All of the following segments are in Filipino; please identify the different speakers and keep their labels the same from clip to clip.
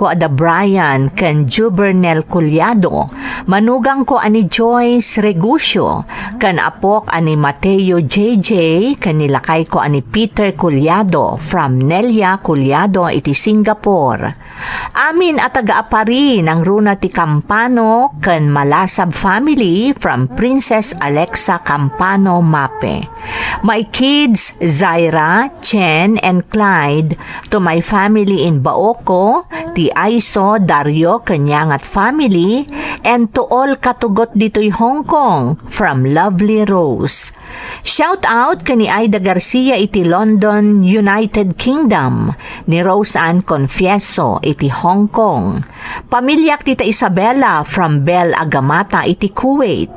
Speaker 1: ko ada Brian ken Jubernel Culiado, manugang ko ani Joyce Regusio, ken apok ani Mateo JJ, ken nilakay ko ani Peter Culiado from Nelia Culiado iti Singapore. Amin at taga-apari ng runa ti Campano ken Malasab family from Princess Alexa Campano Mape. My kids Zaira, Chen, and Clyde, to my family in Baoco, ti Aiso, Dario, Kanyangat family, and to all katugot dito'y Hong Kong from Lovely Rose. Shout out kani Aida Garcia iti London, United Kingdom, ni Rose Ann Confieso iti Hong Kong. Pamilyak tita Isabella from Bel Agamata iti Kuwait.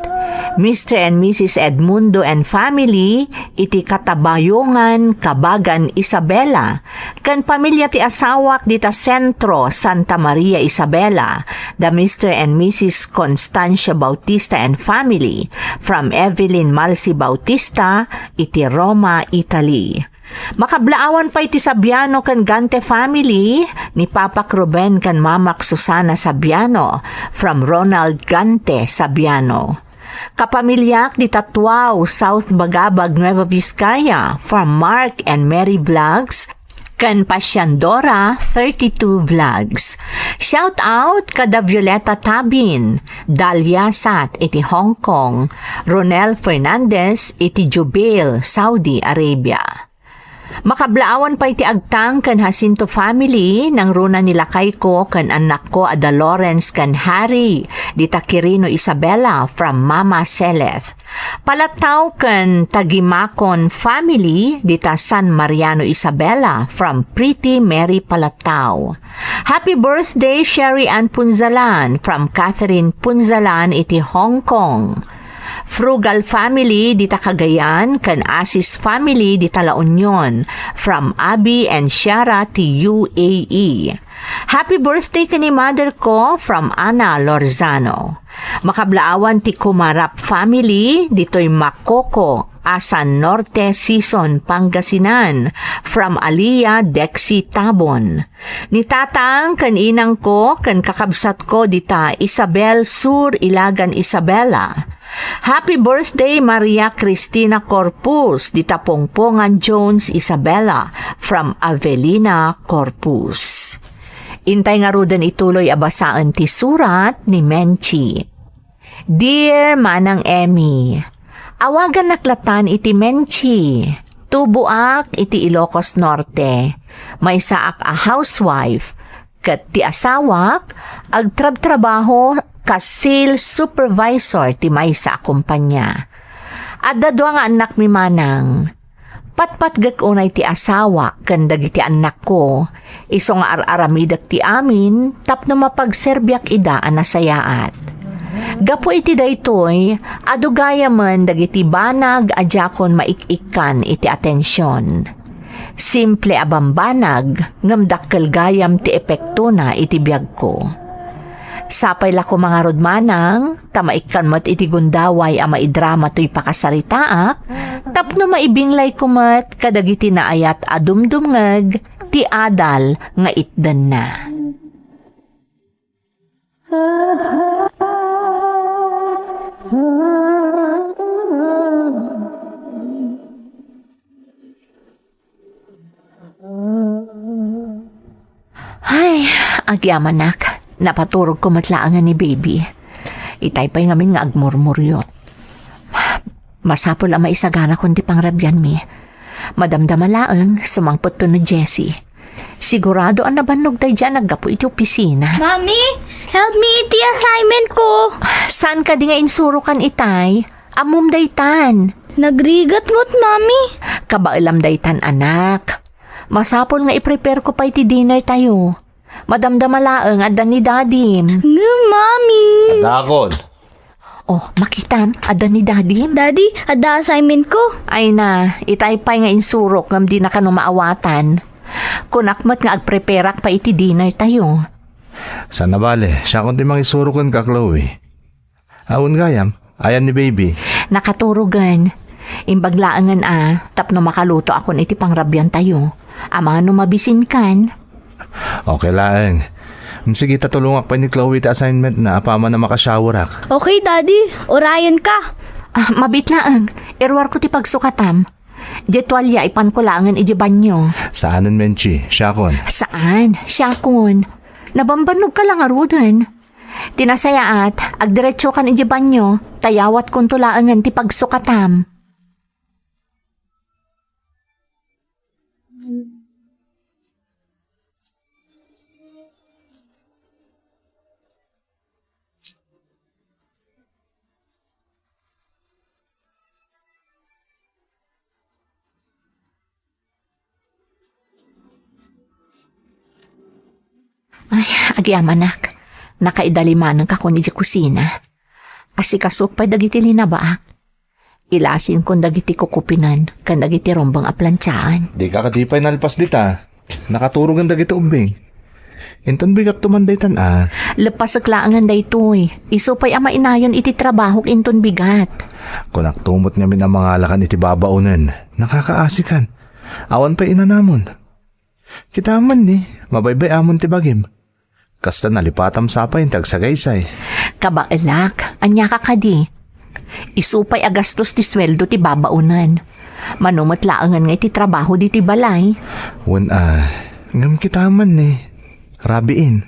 Speaker 1: Mr. and Mrs. Edmundo and family iti Katabayungan, Kabagan, Isabela. Kan pamilya ti asawak dita Sentro, Santa Maria, Isabela. The Mr. and Mrs. Constancia Bautista and family from Evelyn Malsi Bautista iti Roma, Italy. Makablaawan pa iti Sabiano kan Gante family ni Papa Ruben kan Mamak Susana Sabiano from Ronald Gante Sabiano. Kapamilyak di Tatuao, South Bagabag, Nueva Vizcaya from Mark and Mary Vlogs kan Pasyandora 32 Vlogs. Shout out kada Violeta Tabin, Dalia Sat iti Hong Kong, Ronel Fernandez iti Jubail, Saudi Arabia. Makablaawan pa iti agtang kan Jacinto family nang runa nilakay ko kan anak ko ada Lawrence kan Harry dita Quirino Isabela from Mama Seleth. Palataw kan Tagimakon family dita San Mariano Isabela from Pretty Mary Palataw. Happy birthday Sherry Ann Punzalan from Catherine Punzalan iti Hong Kong. Frugal family dita Cagayan kan Asis family dita La Union from Abby and Shara ti UAE. Happy birthday kani mother ko from Ana Lorzano. Makablaawan ti Kumarap family dito'y Makoko, Asan Norte Season, Pangasinan from Aliyah Dexy Tabon. Ni tatang kan inang ko kan kakabsat ko dita Isabel Sur Ilagan Isabela. Happy birthday Maria Cristina Corpus dita Pongpongan Jones Isabela from Avelina Corpus. Intay nga rudan ituloy abasaan ti surat ni Menchi. Dear Manang Emmy, awagan naklatan iti Menchi. Tubuak iti Ilocos Norte. May saak a housewife. Kat ti asawak agtrab-trabaho ka sales supervisor ti may sa kumpanya. Adda nga anak mi manang. Patpat unay ti asawa kan dagiti anak ko. Iso nga aramidak ti amin tapno mapagserbiak ida anasayaat. Gapo iti daytoy adugaya man dagiti banag adjakon maik-ikan iti atensyon. Simple abambanag ngam dakkel gayam ti epekto na iti biag ko. Sapay lako mga rodmanang, tamaikan mat iti gundaway a maidrama to'y pakasaritaak, tapno maibinglay kumat kadagiti na ayat adumdumngag, ti adal nga itdan na. Ay, agyamanak. Napaturog ko matlaangan ni baby. Itay pa'y ngamin nga agmurmuryot. Masapol ang maisagana kundi pangrabyan mi. Madamdama laang sumangpot to no Jessie. Sigurado ang nabanog tayo dyan naggapo iti opisina.
Speaker 2: Mami, help me iti assignment ko.
Speaker 1: Saan ka di nga insurukan itay? Amum daytan.
Speaker 2: Nagrigat mo't, Mami.
Speaker 1: Kabailam daytan anak. Masapol nga i-prepare ko pa iti dinner tayo. Madamdama laang adan ni Dadim.
Speaker 2: Mami.
Speaker 3: Adakon.
Speaker 1: Oh, makitam, adan ni Dadim.
Speaker 2: Daddy, ada assignment ko.
Speaker 1: Ay na, itaypay nga insurok ngam di na ka maawatan. Kunakmat nga agpreparak pa iti dinner tayo.
Speaker 3: Sana bale, siya kundi mangisurukan ka, Chloe. Awon gayam, ayan ni baby.
Speaker 1: Nakaturugan. Imbaglaangan tapno makaluto akon iti pangrabyan tayo. Ama no mabisin kan.
Speaker 3: Okay lang. Sige, tatulungak pa ni Chloe ti assignment na apama na makashowerak.
Speaker 2: Okay, Daddy. Orayan ka.
Speaker 1: Mabitlaang, irwar ko ti pagsukatam. Jetwalya ipan ko langan iji banyo.
Speaker 3: Saanan, Menchi? Syakon.
Speaker 1: Saan? Syakon. Nabambanog ka lang arudan. Tinasayaat, agdiretso kan iji banyo, tayawat kong tulaangan ti pagsukatam. Ay, agyamanak. Nakaidalimanan ka ko ni di kusina. Asikasok pa dagiti linabaak. Ilasin kong dagiti kukupinan, kan dagiti rombang aplantsaan.
Speaker 3: Di ka katipay nalpas dita. Nakaturog ang dagito umbing. Inton bigat tumanday tan
Speaker 1: Lepas aglaangan da ito'y. Isupay ama inayon iti trabahok inton bigat.
Speaker 3: Kunak tumot ngamin ang mga alakan iti babaunan. Nakakaasikan. Awan pa inanamon. Kita man ni, mabaybay amon ti bagim. Kasta nalipatam sapay tagsagaysay.
Speaker 1: Kabaelak, anya ka kadi. Isupay agastos ti sweldo ti babaunan. Manumatlaangan nga iti trabaho di ti balay.
Speaker 3: Wan ngam kita man ni. Rabiin.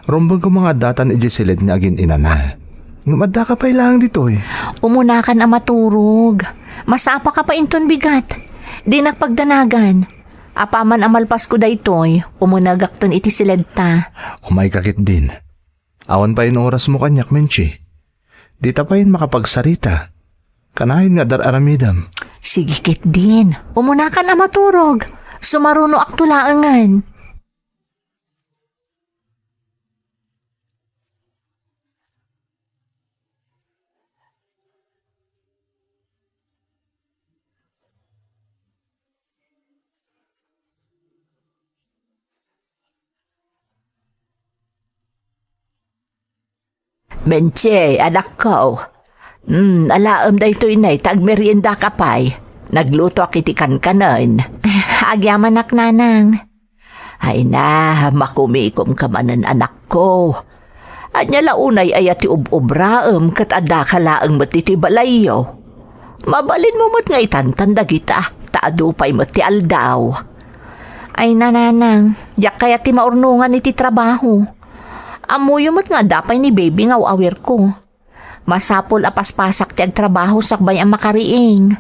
Speaker 3: Rombang ko mga datan iti silid nga agin inana. Ngumadda ka pa ilang dito eh.
Speaker 1: Umuna ka na maturog. Masapa ka pa inton bigat. Di nakpagdanagan. Apaman amalpas ko da ito'y, umunagakton iti siledta.
Speaker 3: Umay kakit din. Awan pa yung oras mo kanyak, Menchi. Di ta pa yun makapagsarita. Kanahin nga dar aramidam.
Speaker 1: Sige kit din. Umuna ka na maturog. Sumaruno aktulaangan. Menche, anak ko. Alaam da ito'y nay, tagmerienda ka pa'y. Nagluto akitikan ka nun. Agyaman ak nanang. Ay na, makumikom ka manan anak ko. Anya launay ay ati ubraam kat ada ka laang matiti balayo. Mabalin mo mo't nga itantanda kita, taado pa'y mati aldaw. Ay nananang, yak kaya ti maurnungan iti trabaho. Amuyo mo't nga dapay ni baby nga awir ko. Masapol apaspasak ti agtrabaho sakbay ang makariing.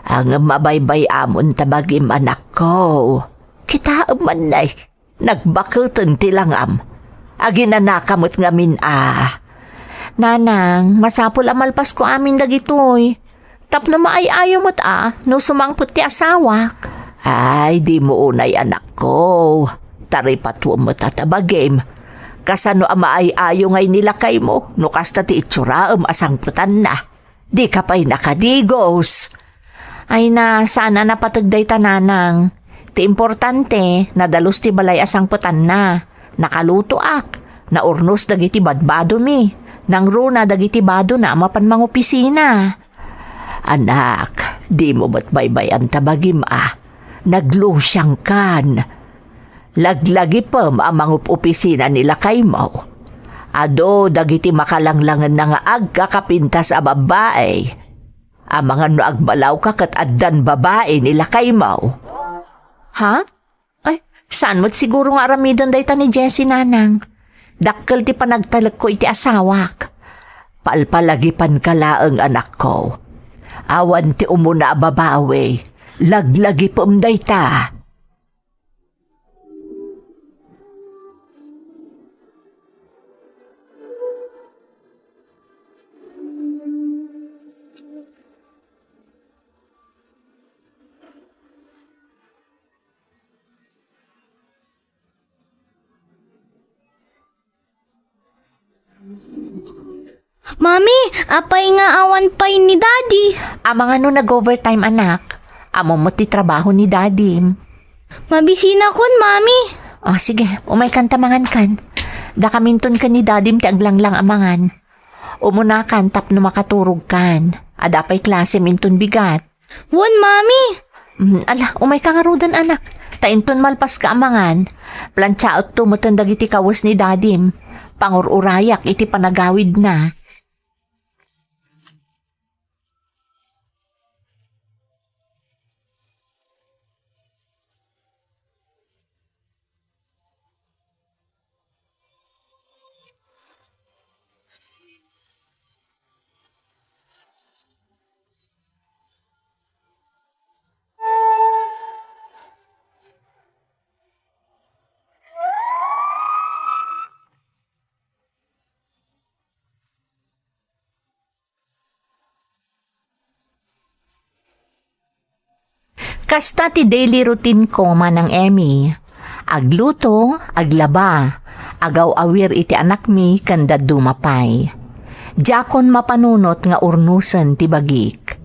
Speaker 1: Ang mabaybay amon tabagim anak ko. Kita man nay, nagbakutan ti langam. Aginanakamot ngamin Nanang, masapol amalpas ko amin dagitoy. Tapno maayayo mo't no sumangput ti asawak. Ay, di mo unay anak ko. Taripatwo mo tatabagim. Kasano ama ay ayo ngay nilakay mo, no kasta ti itsuraam asangputan na. Di ka pa'y nakadigos. Ay na, sana napatagday tananang. Ti importante, nadalos ti balay asangputan na. Nakaluto ak, naurnos dagiti badbado mi. Nang runa dagiti bado na mapan mga opisina. Anak, di mo ba't baybayan tabagim Naglusyang kan. Laglagi pa maamang opisina nila kay mo. Ado, dagiti makalanglangan na nga agkakapintas a babae. Amangan no agbalaw ka kat addan babae nila kay mo. Ha? Ay, saan mo't siguro nga aramidon day ta ni Jessie nanang? Dakkel ti panagtalag ko iti asawak. Palpalagipan ka laang anak ko. Awan ti umuna babawe. Laglagi pa day ta.
Speaker 2: Mami, apay nga awan pay ni Daddy.
Speaker 1: Amang ano nag-overtime anak. Amo mo ti trabaho ni Daddy.
Speaker 2: Mabisina kon, Mami.
Speaker 1: Sige, umay kan tamangan kan. Da kaminton ka ni Daddy ti aglanglang amangan. Umuna kan tapno makaturog kan. Adapay klase minton bigat.
Speaker 2: Won, Mami.
Speaker 1: Ala, umay ka nga rodan anak. Tainton malpas ka amangan. Plantsaot tumutan dagiti kawas ni dadim. Pangururayak iti panagawid na. Kasta ti daily routine ko manang Emmy. Agluto, aglaba, agaw awir iti anak mi kanda dumapay. Jakon mapanunot nga urnusan ti bagik.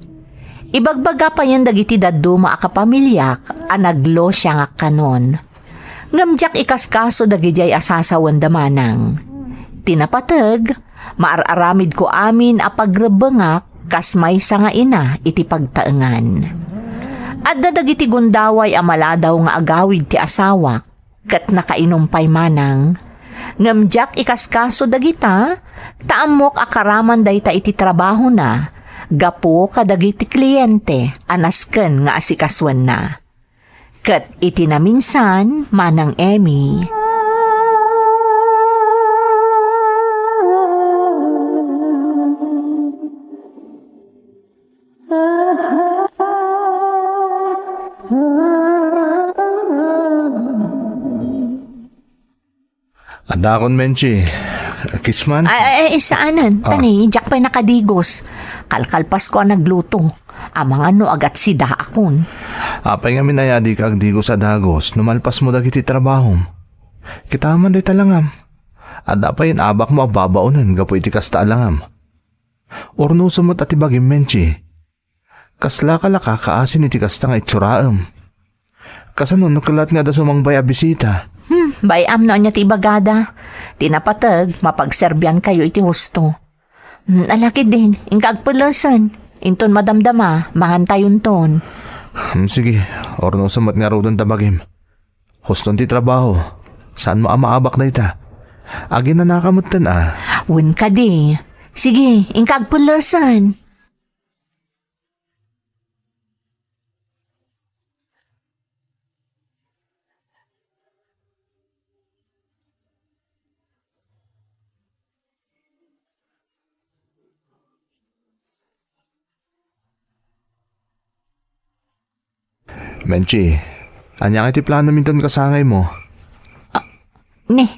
Speaker 1: Ibagbaga pa yan dagiti daduma akapamilyak anaglo siya nga kanon. Ngamjak ikaskaso dagijay asasawan damanang. Tinapatag, maararamid ko amin apagrebengak kas may nga ina iti pagtaengan. At dadagiti gundaway amaladaw nga agawid ti asawa, kat nakainumpay manang. Ngamjak ikaskaso dagita, taamok akaraman dayta iti trabaho na, gapo kadagiti kliyente, anasken nga asikaswan na. Kat iti na minsan, manang Emmy.
Speaker 3: Adakon, Menchi. Kisman?
Speaker 1: Ay, saanan? Tani, jak pa'y nakadigos. Kalkalpas ko ang nagluto. Amang ano agat sida akon.
Speaker 3: Apay nga minayadi ka agdigo sa dagos, numalpas mo dagiti trabaho. Kitaman day talangam. Adapay abak mo agbabaunan, gapo iti kasta alangam. Orno sumot at ibagim, Menchi. Kasla kalaka kaasin iti kasta nga itsuraam. Kasanon nukalat nga da sumangbay a bisita.
Speaker 1: Bayam na niya ti bagada. Tinapatag, mapagserbyan kayo iti husto. Alaki din, ingkag palasan. Inton madamdama, mangantayon ton.
Speaker 3: Sige, orno sumot nga rodan tabagim. Huston ti trabaho. Saan mo amaabak na ita? Agin na nakamutan
Speaker 1: Wun ka di. Sige, ingkag palasan.
Speaker 3: Menchi, anyang iti plano minton kasangay mo?
Speaker 1: Ni,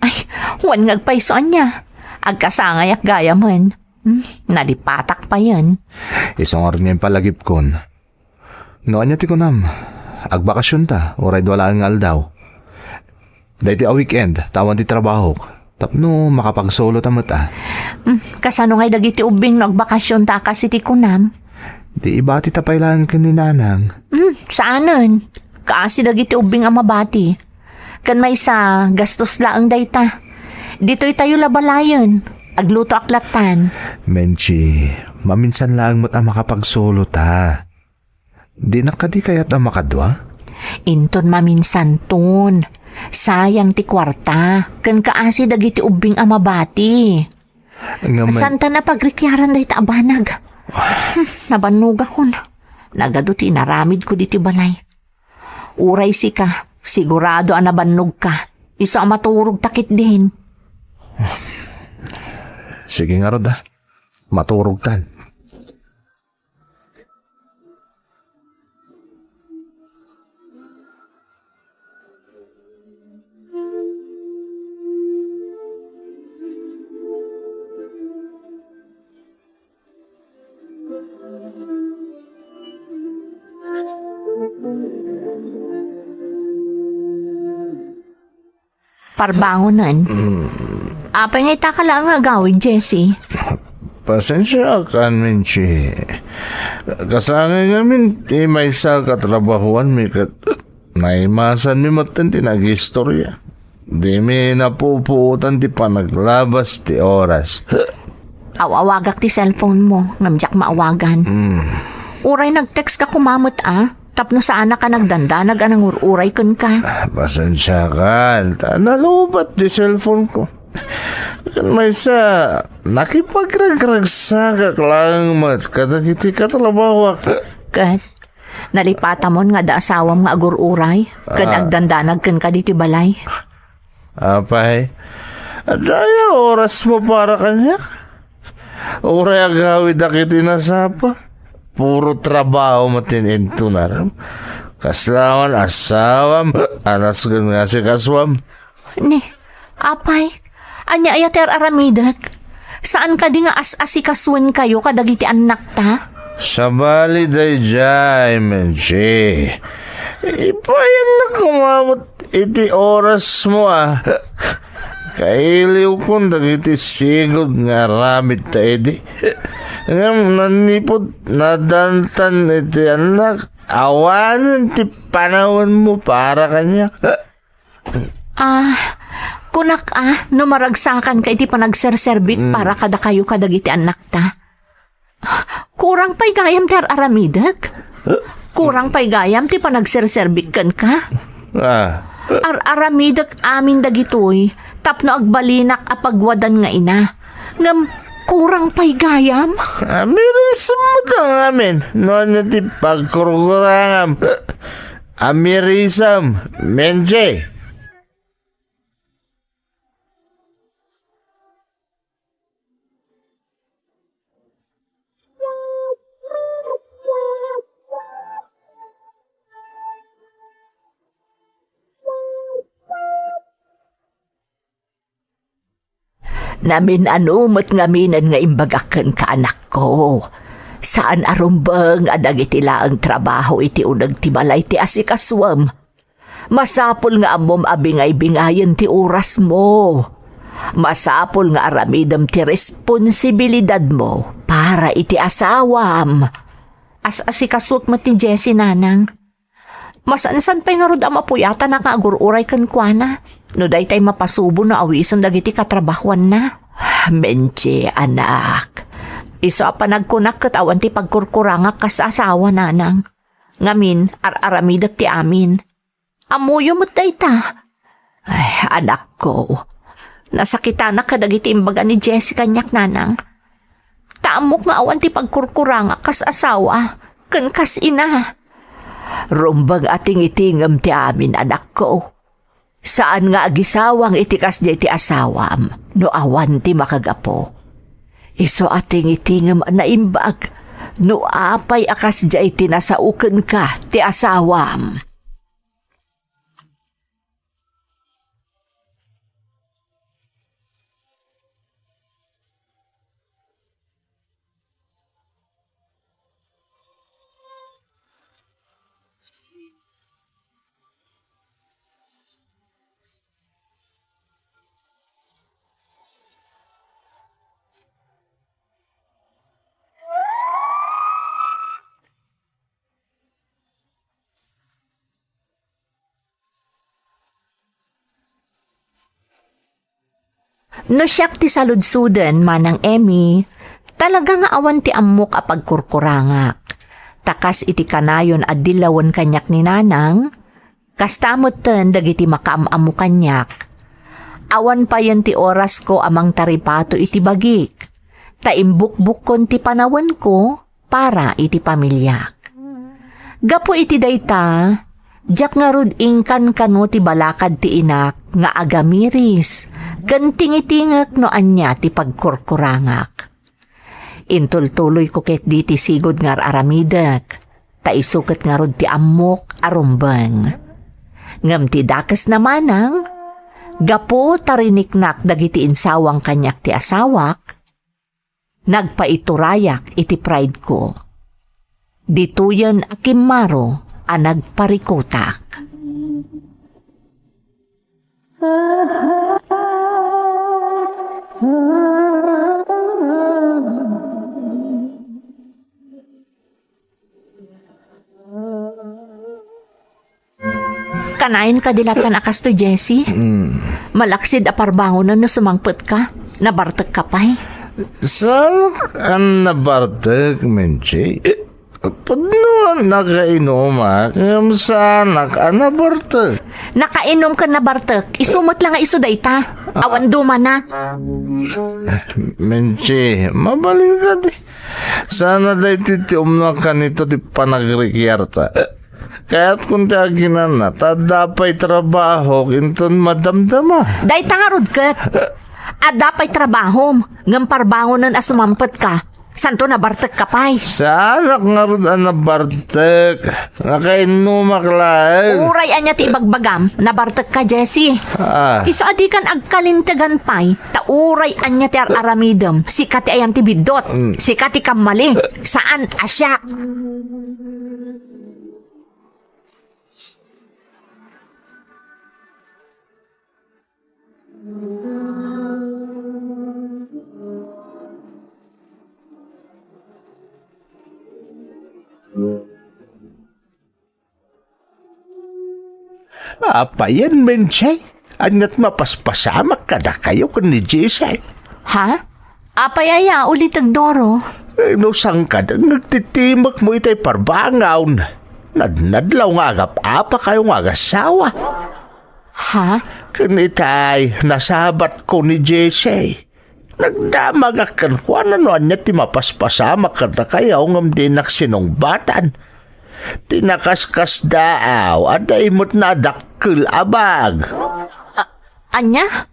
Speaker 1: ay, wan ngagpaisoan niya. Agkasangay ak gaya man. Nalipatak pa yan.
Speaker 3: Isang oras ngayon palagip kon. Noon niya ti kunam. Agbakasyon ta, oray wala ang aldaw. Dahiti a weekend, tawan ti trabaho. Tapno makapagsolo tamat
Speaker 1: Kasano ngay dagiti ubing nagbakasyon ta kasi ti kunam.
Speaker 3: Di iba ti tapaylaan ka ni nanang.
Speaker 1: Saanan? Kaasi dagiti ubing ang mabati. Kan may sa gastos laang dayta. Dito'y tayo labalayan. Agluto aklatan.
Speaker 3: Menchi, maminsan lang mo't ang makapagsolo ta. Di na ka di kaya't ang makadwa?
Speaker 1: Inton maminsan ton. Sayang ti kwarta. Kan kaasi dagiti ubing ang mabati. Santa na pagrikyaran dayta abanag. Nabannog ako na. Nagado tinaramid ko diti balay. Uray si ka, sigurado ang nabannog ka. Isa ang maturog takit din.
Speaker 3: Sige nga Rod maturog tan.
Speaker 1: Parbangonan. Apay nga itaka lang nga gawin, Jessie.
Speaker 3: Pasensya ka, Menchi. Kasangay ngamin, ti may sa katrabahuan mi kat naimasan mi matan ti nag-istorya. Di mi napupuutan ti panaglabas ti oras.
Speaker 1: Awawagak ti cellphone mo, ngamjak maawagan. Uray nag-text ka kumamot Tapno saan ka nagdandanag anang ururay kun ka.
Speaker 3: Pasensya ka. Nalubat di cellphone ko. Kan may sa nakipagragragsakak lang mat. Kadagiti ka talabawak.
Speaker 1: Kat, nalipata mo nga da asawam nga agururay. Kan agdandanag kan ka diti balay.
Speaker 3: Apay, daya oras mo para kanya. Uray agawid akit inasapa. Puro trabaho matinento na ram. Kaslawan asawam, anas kan nga si kaswam.
Speaker 1: Ni, apay, anya ayater aramidag. Saan ka di nga as-asikasuin kayo kadagiti anak ta?
Speaker 3: Sa bali day jay, menche. Ipayan na kumamot iti oras mo Kailiw kong dagiti sigod nga ramit ta edi. Ngam nanipod nadantan iti anak. Awanan ti panahon mo para kanya.
Speaker 1: Kunak no maragsakan ka iti panagserserbik para kada kayo kadagiti anak ta. Kurang pa'y gayam ter aramidag? Kurang pa'y gayam ti panagserserbik kan ka? Aramidag amin dagitoy, tapno agbalinak apagwadan nga ina. Ngam, kurang pa'y gayam?
Speaker 3: Amirisam mo tang amin. Noon na ti pagkurkurangam. Amirisam, menje.
Speaker 1: Namin anumot ngaminan nga imbagakan ka anak ko. Saan arumbang adagiti laang trabaho iti unag ti balay ti asikaswam. Masapol nga amom abingay-bingayan ti oras mo. Masapol nga aramidam ti responsibilidad mo para iti asawam. As-asikaswak mo ti Jessie nanang. Masansan pa'y nga rod ang mapuyata na kaagururay kan kwa na. No day tay mapasubo na awisan dagiti katrabahuan na. Menche, anak. Iso pa nagkunak kat awan ti pagkurkurangak kas asawa nanang. Ngamin, aramidak ti amin. Amuyo mo't day ta. Ay, anak ko. Nasakita na kadagiti imbaga ni Jessica nyak nanang. Taamok nga awan ti pagkurkurangak kas asawa. Kan kas ina. Rumbang ating itingam ti amin anak ko. Saan nga agisawang itikas di ti asawam, no awan ti makagapo. Iso ating itingam na imbag, no apay akas di iti nasauken ka ti asawam. No siyak ti saludsudan manang Emmy, talaga nga awan ti amok a pagkurkurangak. Takas iti kanayon at dilawan kanyak ni nanang, kastamot ten dagiti makaamamu kanyak. Awan pa yan ti oras ko amang taripato iti bagik, taimbukbuk kon ti panawan ko para iti pamilyak. Gapo iti dayta, jak nga rud ingkan kano ti balakad ti inak nga agamiris, gantingitingak no anya ti pagkurkurangak. Intultuloy ko ket di ti sigod nga aramidak, taisukat nga rod ti amok arumbang. Ngam ti dakas namanang, gapo tariniknak dagiti insawang kanyak ti asawak, nagpaiturayak iti pride ko. Dituyan akimaro a nagparikutak. Kanain ka dilatan akas to, Jessie? Malaksid a parbangon na sumangput ka? Nabartag ka pa'y?
Speaker 3: Saan ang nabartag, menche? Pagnuan nakainom Kamsa nakanabartag.
Speaker 1: Nakainom ka na bartek, isumot lang nga iso dayta. Awan duma na.
Speaker 3: Menchi, mabaling ka di. Sana day titium na ka nito di panagrikyarta. Kaya't kung tiaginan na, tadapay trabaho, kinton madamdama.
Speaker 1: Dayta nga rudket. At dapay trabahom, ngam parbangonan as sumampet ka. Santo na bartek ka pay.
Speaker 3: Sa anak nga rin na bartek, nakainumak lang.
Speaker 1: Uray anya ti ibagbagam, na bartek ka, Jessie. Isa adi kan agkalintagan pay, ta uray anya ti aramidem, sikat ti ayan ti bidot, sikat ti kamali, saan asya.
Speaker 3: Apa yan, Menchay? Anyat mapaspasamak ka na kayo kun ni Jisay.
Speaker 1: Ha? Apay aya ulit ang Doro.
Speaker 3: No sangkad, nagtitimak mo itay parbangaw na. Nadnadlaw nga agap apa kayo nga agasawa.
Speaker 1: Ha?
Speaker 3: Kanitay, nasabat ko ni Jisay. Nagdamagakan ko ano anya ti mapaspasamak ka na kayo ngam din naksinungbatan. Tinakaskas daaw at imot na dakkel abag.
Speaker 1: Anya?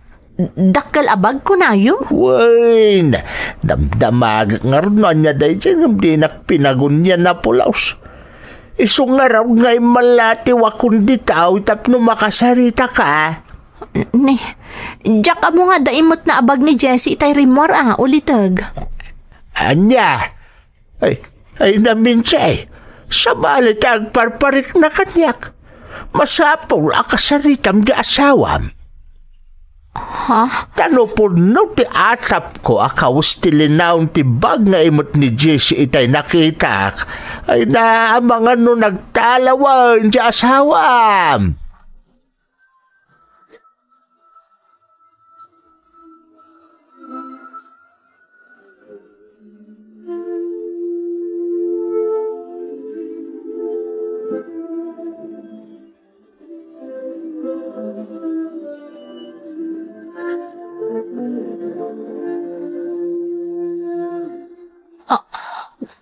Speaker 1: Dakkel abag ko na yun?
Speaker 3: Wain, damdamag nga rin na niya dahi dyan ng dinak pinagunya na pulaos. Iso nga raw nga'y malati wakundi tao tapno makasarita ka.
Speaker 1: Ne, Jack mo nga daimot na abag ni Jessie itay rimor ulitag.
Speaker 3: Anya? Ay naminsay. Sa balit agparparik na kanyak. Masapol akasaritam di asawam.
Speaker 1: Ha?
Speaker 3: Tano po no ti atap ko akawas ti linaw ti bag nga imot ni Jessie itay nakita ay naamangan no nagtalawan di asawam.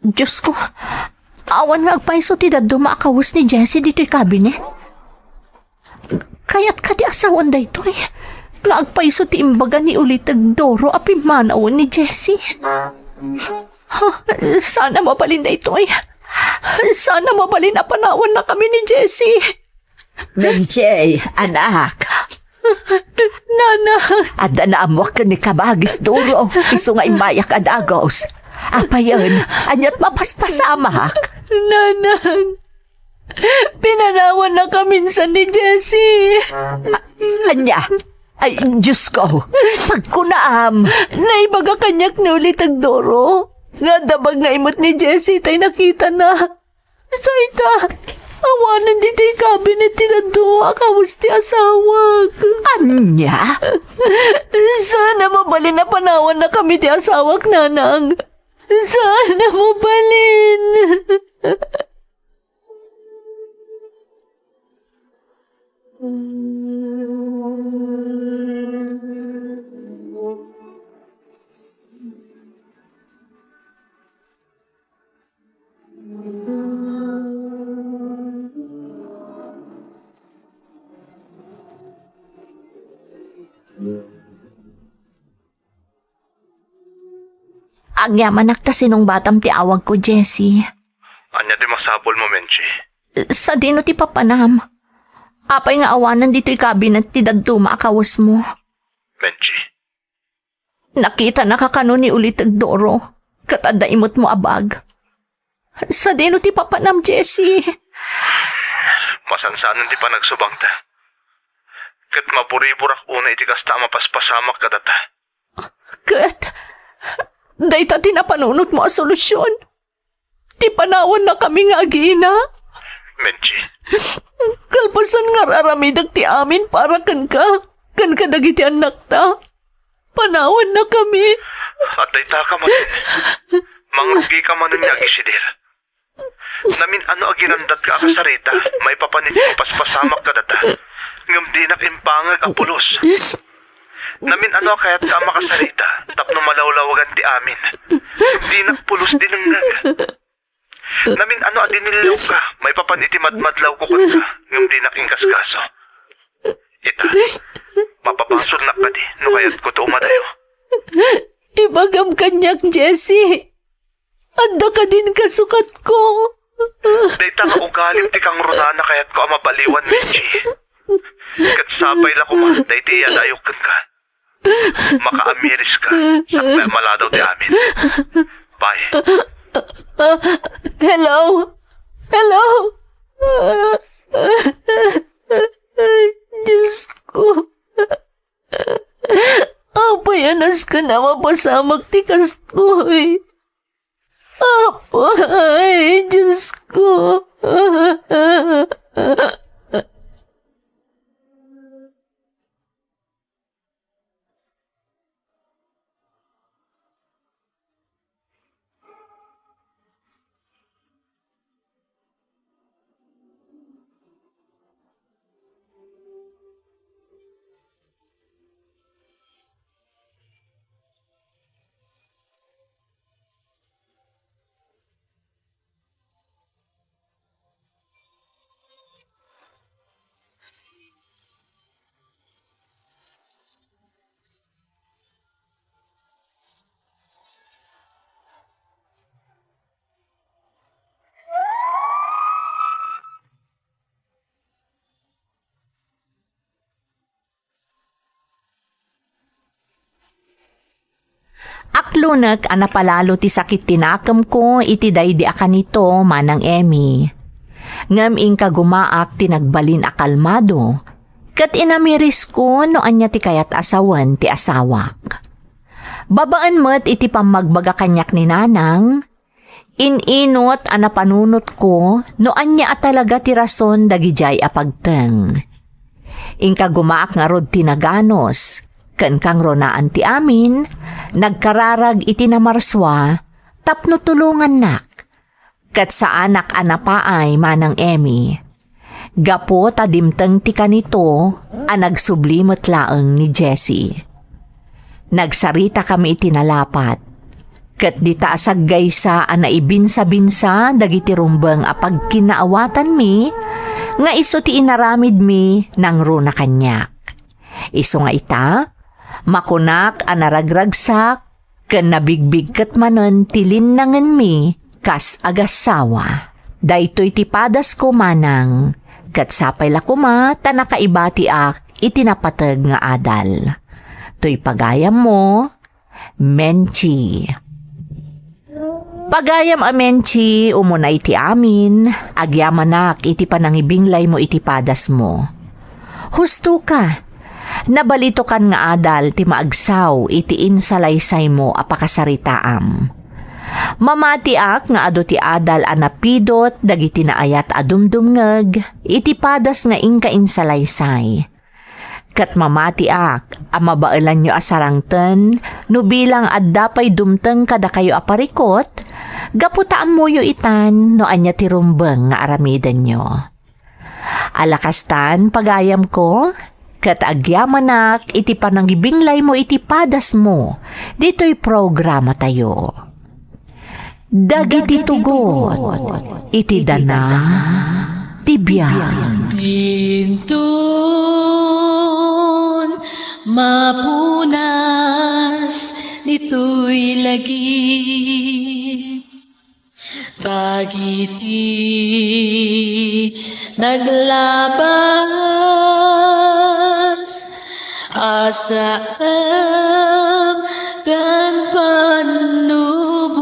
Speaker 1: Diyos ko, awan nga agpaiso ti daddo maakawos ni Jessie dito'y kabinet. Kaya't ka di asawan da ito eh. Nga agpaiso ti imbaga ni ulitag Doro api manawan ni Jessie. Sana mabalin da ito eh. Sana mabalin na panawan na kami ni Jessie.
Speaker 4: Menjay, anak.
Speaker 1: Nana.
Speaker 4: Ada na amwak ka ni kabagis Doro. Iso nga imayak adagos. Apa yun? Anyat mapaspasamak.
Speaker 1: Nanang. Pinanawan na kami sa ni Jessie.
Speaker 4: Anya? Ay, Diyos ko. Pagkunaam.
Speaker 1: Naibaga kanyak ni ulit ang Doro. Nga dabag nga imot ni Jessie tay nakita na. Saita, awanan dito yung cabinet ti daddo akawos ti asawag.
Speaker 4: Anya?
Speaker 1: Sana mabalin na panawan na kami ti asawag, nanang. Sana mabalin.
Speaker 4: Agyaman nakta sinong batam ti awag ko, Jessie.
Speaker 3: Anya di masapol mo, Menchi.
Speaker 1: Sa dino ti papanam. Apay nga awanan dito'y kabinet ti daddo maakawas mo.
Speaker 3: Menchi.
Speaker 1: Nakita nakakano ni ulit ang Doro. Katada imot mo abag. Sa dino ti papanam, Jessie.
Speaker 3: Masansanan di pa nagsubang ta. Kat mapuriburak una iti kasta mapaspasamak ka data.
Speaker 1: Kat, dahita tinapanunot mo ang solusyon. Ti panawan na kami nga agina.
Speaker 3: Menchi.
Speaker 1: Kalpasan nga raramidag ti amin para kan ka dagiti anak ta. Panawan na kami.
Speaker 3: At dayta ka man. Mangrugi ka man niya, Isidel. Namin ano aginandat ka akasarita, may papanit paspasamak ka data. Ngam di nakimpangag ang pulos. Namin ano kaya't ka makasarita, tapno malawlawagan ti amin. Hindi nakpulos din ang nag. Namin ano adinilaw ka, may papaniti madmadlaw ko ka, ngam di nakingkaskaso. Ita, mapapasol na ka di, no kaya't ko tumadayo.
Speaker 4: Ibagam kanyak, Jessie. Anda ka din kasukat ko.
Speaker 3: Dayta nga ugalim ti kang runana kaya't ko amabaliwan ni G. Kat sabay la kuma, dayti yan ayok ka. Makaamiris ka, sakla maladaw ti amin. Bye.
Speaker 4: Hello? Hello? Diyos ko. Apayanas ka na mapasamak ti kastoy. Apay, Diyos ko.
Speaker 1: Aklunak anapalalo ti sakit tinakam ko iti daydi akanito manang Emmy. Ngam ingka gumaak tinagbalin akalmado. Kat inamiris ko no anya ti kayat asawan ti asawak. Babaan mo't iti pamagbaga kanyak ni nanang. Ininot anapanunot ko no anya at talaga ti rason dagijay apagteng. Ingka gumaak nga rod tinaganos. Kan kang ronaan ti amin, nagkararag iti namarswa, tapno tulungan nak. Kat sa anak anapaay manang Emmy. Gapo tadimteng ti kanito, nagsublimot laeng ni Jessie. Nagsarita kami iti nalapat. Kat di taasag gaysa naibinsa-binsa dagiti rumbeng apag kinaawatan mi, nga iso ti inaramid mi nang runa kanyak. Iso nga ita, makunak anaragragsak, ken nabigbig ket manen tilin nangen mi, kas agasawa. Daytoy ti padas ko manang, ket sapay la kuma, tanakaibati ak, itinapateg nga adal. Toy pagayam mo, Menchi. Pagayam a Menchi, umunay ti amin, agyamanak iti panangibinglay mo iti padas mo. Husto ka, nabalito kan nga adal ti maagsaw iti insalaysay mo apakasaritaam. Mamatiak nga ado ti adal anapidot dagiti naayat adumdumngeg iti padas nga ingka insalaysay. Kat mamatiak amabailan nyo asarangten no bilang addapay dumteng kada kayo aparikot gaputaan mo yo itan no anya ti rumbeng nga aramidan nyo. Alakastan pagayam ko kat agyamanak iti panangibinglay mo iti padas mo, dito'y programa tayo. Dagiti tugot, iti dana, tibiyang.
Speaker 5: Pintun, mapunas, dito'y lagi. Dagiti naglabas asam kan panubong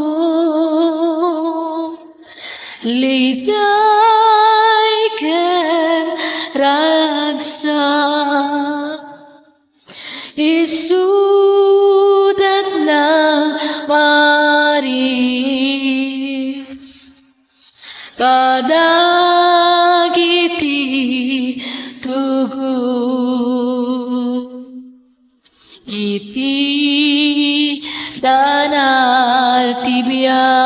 Speaker 5: ligay ken ragsak isudat ng maris kadagiti tugon iti danal tibiyag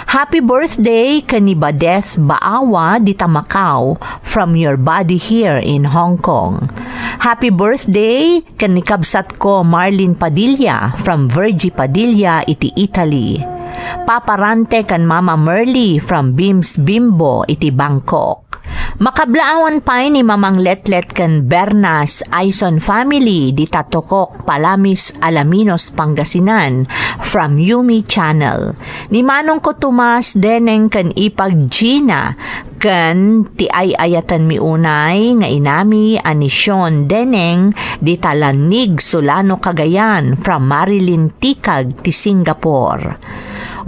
Speaker 1: Happy birthday kaniba Des Baawa di Macau from your body here in Hong Kong. Happy birthday kanikabsat ko Marlene Padilla from Virgie Padilla iti Italy. Paparante kan Mama Merly from Bims Bimbo iti Bangkok. Makablaawan pa ni Mamang Letlet kan Bernas Aison family di Tatokok, Palamis, Alaminos, Pangasinan from Yumi Channel. Ni Manong ko Tomas deneng kan Ipag Gina kan ti ayatan mi unay nga inami ani Sean deneng di Talanig, Solano, Cagayan from Marilyn Tikag ti Singapore.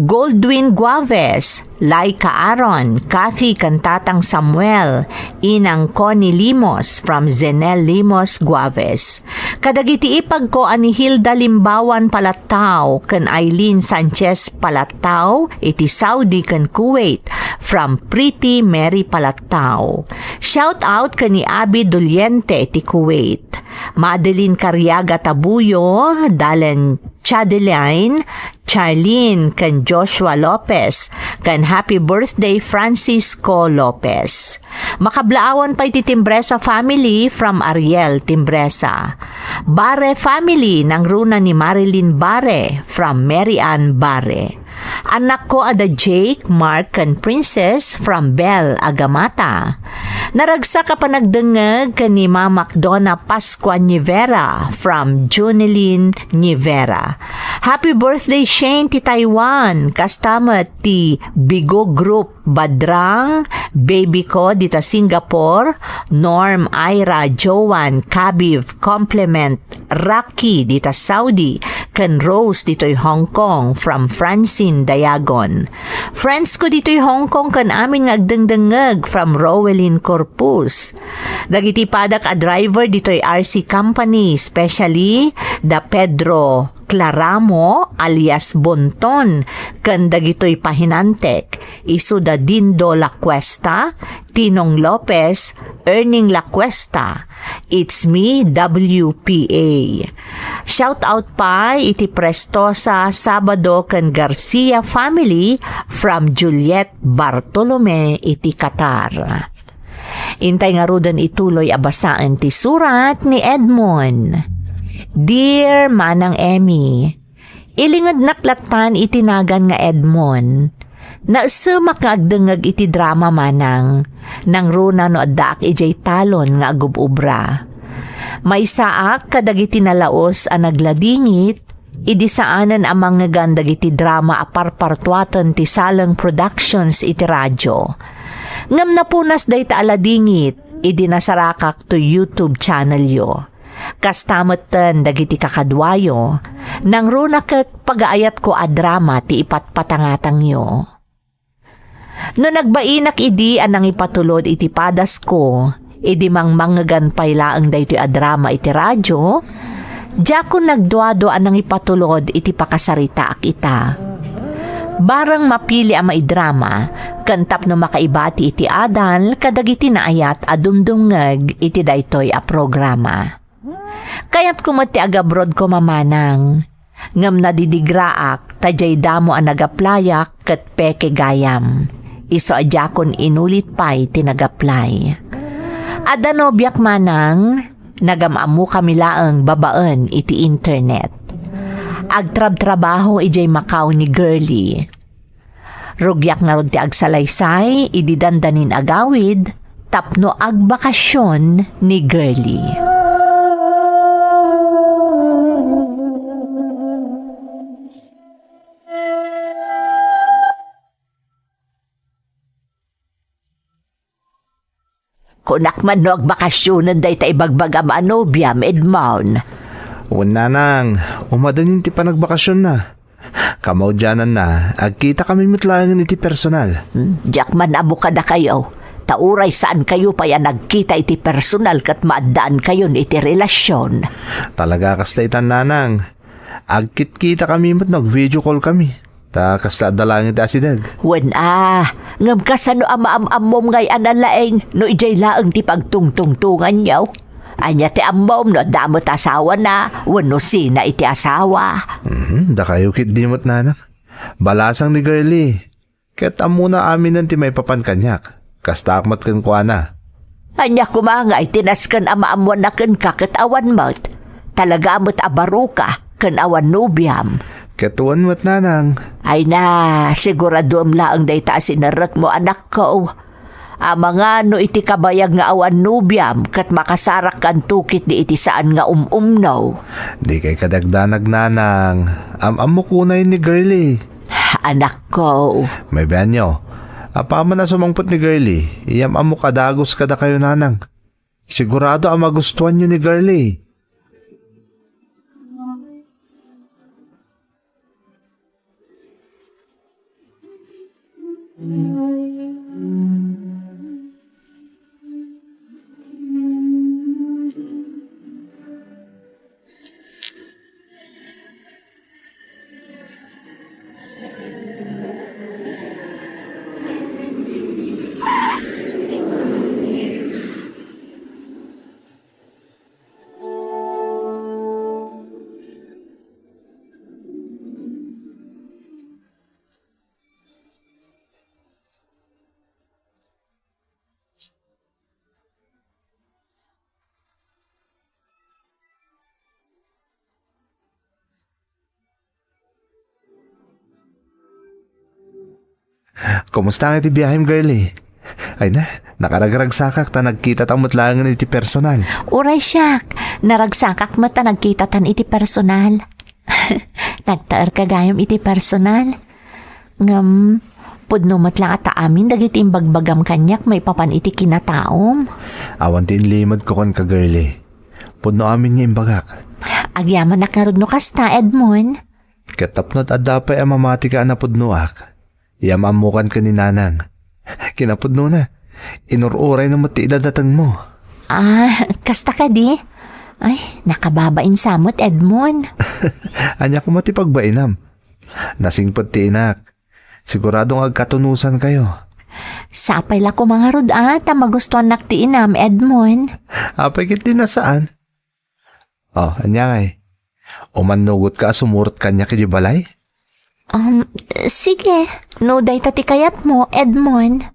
Speaker 1: Goldwyn Guaves, Laika Aaron, Kathy Kantatang Samuel, Inang Connie Limos from Zenel Limos Guaves. Kadagiti ipag ko ani Hilda Limbawan Palatao, kan Eileen Sanchez Palatao, iti Saudi kan Kuwait, from Pretty Mary Palatao. Shout out kani Abi Doliente iti Kuwait. Madeline Cariaga Tabuyo, Dalen Chadeline, Charlene kan Joshua Lopez, kan happy birthday Francisco Lopez. Makablaawan pa iti Timbresa family from Ariel Timbresa. Bare family ng runa ni Marilyn Bare from Mary Ann Bare. Anak ko ada Jake, Mark, kan Princess from Bell, Agamata. Naragsa ka pa nagdengeg ka ni Mamak Donna Pascua Nivera from Junilin Nivera. Happy birthday Shane ti Taiwan, kastama ti Bigo Group Badrang, baby ko dita Singapore, Norm, Ira, Joan, Kabiv, Complement, Rocky dita Saudi, kan Rose dito'y Hong Kong from Francine Dayagon. Friends ko dito'y Hong Kong kan amin ngagdengdengeg from Rowelyn Corpus. Dagiti padak a driver dito'y RC Company, especially da Pedro Claramo alias Bonton, kan dagito'y pahinantek, isu da Dindo La Cuesta, Tinong Lopez, Erning La Cuesta. It's me, WPA. Shout out pa iti Prestosa Sabado kan Garcia family from Juliet Bartolome iti Qatar. Intay nga rudan ituloy abasaan ti surat ni Edmond. Dear Manang Emmy, ilingad naklatan itinagan nga Edmond. Naisumak nga agdengag iti drama manang, nang runa no addaak ijay talon nga agububra. May saak kadagiti nalaos a nagladingit, idi saanan amang ngagandag iti drama aparpartuaton ti Salang Productions iti radyo. Ngam napunas day ta aladingit, idi nasarakak to YouTube channel yo. Kastamutan dagiti kakadwayo, nang runa ket pagaayat ko a drama ti ipatpatangatang yo. No nagbainak idi anang ipatulod iti padas ko, idi mang manggagan paylaang daytoy a drama iti radyo, diyako nagduado anang ipatulod iti pakasarita ak ita. Barang mapili ang maidrama, kantap no makaibati iti adal, kadagiti naayat adumdungag iti daytoy a programa. Kaya't kumati agabrod ko mamanang, ngam nadidigraak, tajay damo ang nagaplayak kat peke gayam. Iso adjakon inulit pa'y tinagaplay. Adano biyak manang, nagamamu kami laang babaan iti internet. Agtrab-trabaho ijay Macau ni Girly. Rugyak nga ti agsalaysay, ididandanin agawid, tapno agbakasyon ni Girly.
Speaker 4: Kunak man no agbakasyonan day ta ibagbag am anobiam Edmond.
Speaker 3: Una nang, umadanin ti panagbakasyon na. Kamaw dyanan na, agkita kami mitlangan iti personal.
Speaker 4: Diyak man amo kada kayo. Tauray saan kayo pa yan nagkita iti personal kat maadaan kayo iti relasyon.
Speaker 3: Talaga kastaitan nanang. Agkit-kita kami mat nag-video call kami. Ta kasta dalangin ti asidag.
Speaker 4: Wen ngam kasano ama-am-amom ngay analaeng no ijay laeng ti pagtungtungtungan yaw. Anya ti amom no damot asawa na, wano sina iti asawa.
Speaker 3: Da kayo kit dimot nanak. Balasang ni Girly. Ket amuna amin nan ti may papan kanyak. Kasta akmat kan kwa na.
Speaker 4: Anya kumangay tinaskan amaamuan na ken kaket awan mat. Talaga mo't abaro ka ken awan nubyam.
Speaker 3: Ketuan mat nanang.
Speaker 4: Ay na, sigurado laang day ta sinarek mo anak ko. Mga no iti kabayag nga awan nubyam kat makasarak kan tukit di iti saan nga umumnaw.
Speaker 3: Di kay kadagdanag nanang. Am mo kunay ni girlie.
Speaker 4: Anak ko,
Speaker 3: May bayan nyo. Apama na sumangpot ni girlie. Iyam amo kadagos kada kayo nanang. Sigurado ang magustuhan nyo ni girlie. Kumusta nga iti biyahim, girlie? Ay na, nakaragragsakak ta nagkita tamot langan iti personal.
Speaker 1: Uray siyak, naragsakak mata nagkita tan iti personal. Nagtaar ka gayam iti personal. Ngam, pudno matlang at amin dagiti imbagbagam kanyak may papan iti kinataom.
Speaker 3: Awan ti inlimod ko kon ka, girlie. Pudno amin niya imbagak.
Speaker 1: Agyaman na karudno kasta, Edmond.
Speaker 3: Katapnot adapay ang mamati ka na pudnoak. Yamamukan ka ni nanang. Kinapudno na. Inururay na mati idadatang mo.
Speaker 1: Kasta ka di? Ay, nakababain samot, Edmond.
Speaker 3: Anya ko mati pagbainam. Nasingpot ti inak. Siguradong agkatunusan kayo.
Speaker 1: Sapay la ko mga rod magustuhan naktiinam, Edmond.
Speaker 3: Apay kit din na saan? Anya ngay. Umanugot ka sumurot kanya kay balay?
Speaker 1: Sige. No day tati kayat mo, Edmond.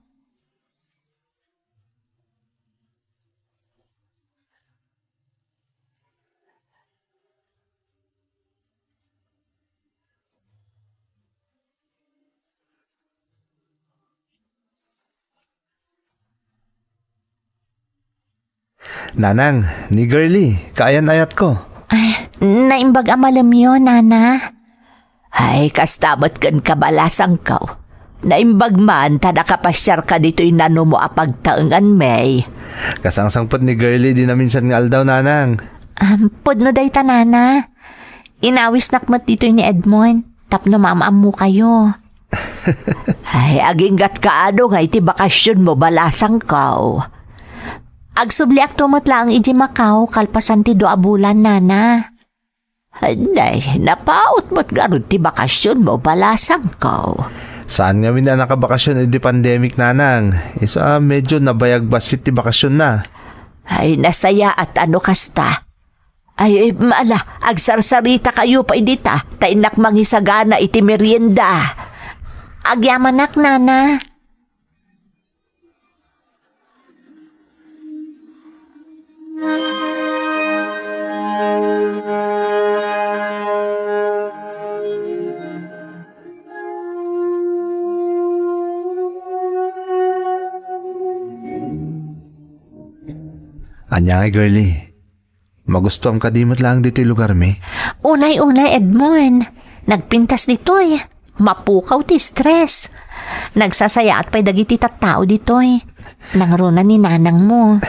Speaker 3: Nanang, ni girlie, kaayan ayat ko.
Speaker 1: Ay, naimbag amalam yun, Nana.
Speaker 4: Ay, kastamot kan kabalasang ka. Naimbag man, ta nakapasyar ka dito'y nano mo apagtaengan, May.
Speaker 3: Kasangsangpot ni girlie di na minsan nga aldaw, nanang.
Speaker 1: Pudno day ta, Nana. Inawis nakmat dito ni Edmond. Tapno mamaam mo kayo.
Speaker 4: Ay, aginggat ka ano nga iti bakasyon mo balasang ka.
Speaker 1: Agsubliak tumot lang iji Macau, kalpasan ti 2 bulan, Nana.
Speaker 4: Ay, napaot mo't garod ti bakasyon mo balasang ka.
Speaker 3: Saan nga na nakabakasyon di pandemic, nanang? Isa medyo nabayag basit ti bakasyon na.
Speaker 4: Ay, nasaya at ano kasta. Ay, maala, agsarsarita kayo pa idita, tainak mangisagana iti merienda.
Speaker 1: Agyamanak, Nana.
Speaker 3: Anya nga girlie, magustuhan ka dimot lang dito lugar mi.
Speaker 1: Unay-unay, Edmond. Nagpintas dito eh. Mapukaw ti stress. Nagsasaya at pa'y dagiti tattao dito eh. Nangruna ni nanang mo.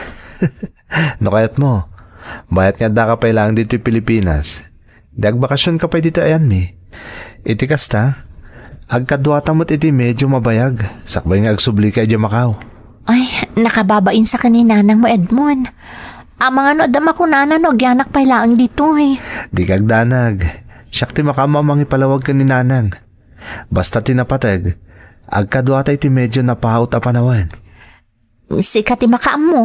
Speaker 3: No kayat mo, bayat nga da ka pa lang dito Pilipinas. Dagbakasyon ka pa dito ayan mi. Iti kasta, agkadwata mo't iti medyo mabayag. Sakbay nga agsubli ka di Macau.
Speaker 1: Ay, nakababain sa kaninanang mo, Edmond. Ang mga noodam ako nanan o gyanak pa'y laang dito eh.
Speaker 3: Di kagdanag, siyak ti makamamang ipalawag ka ni nanang. Basta tinapatag, agkadwata iti medyo napahawt a panawan.
Speaker 1: Sika ti makaam mo.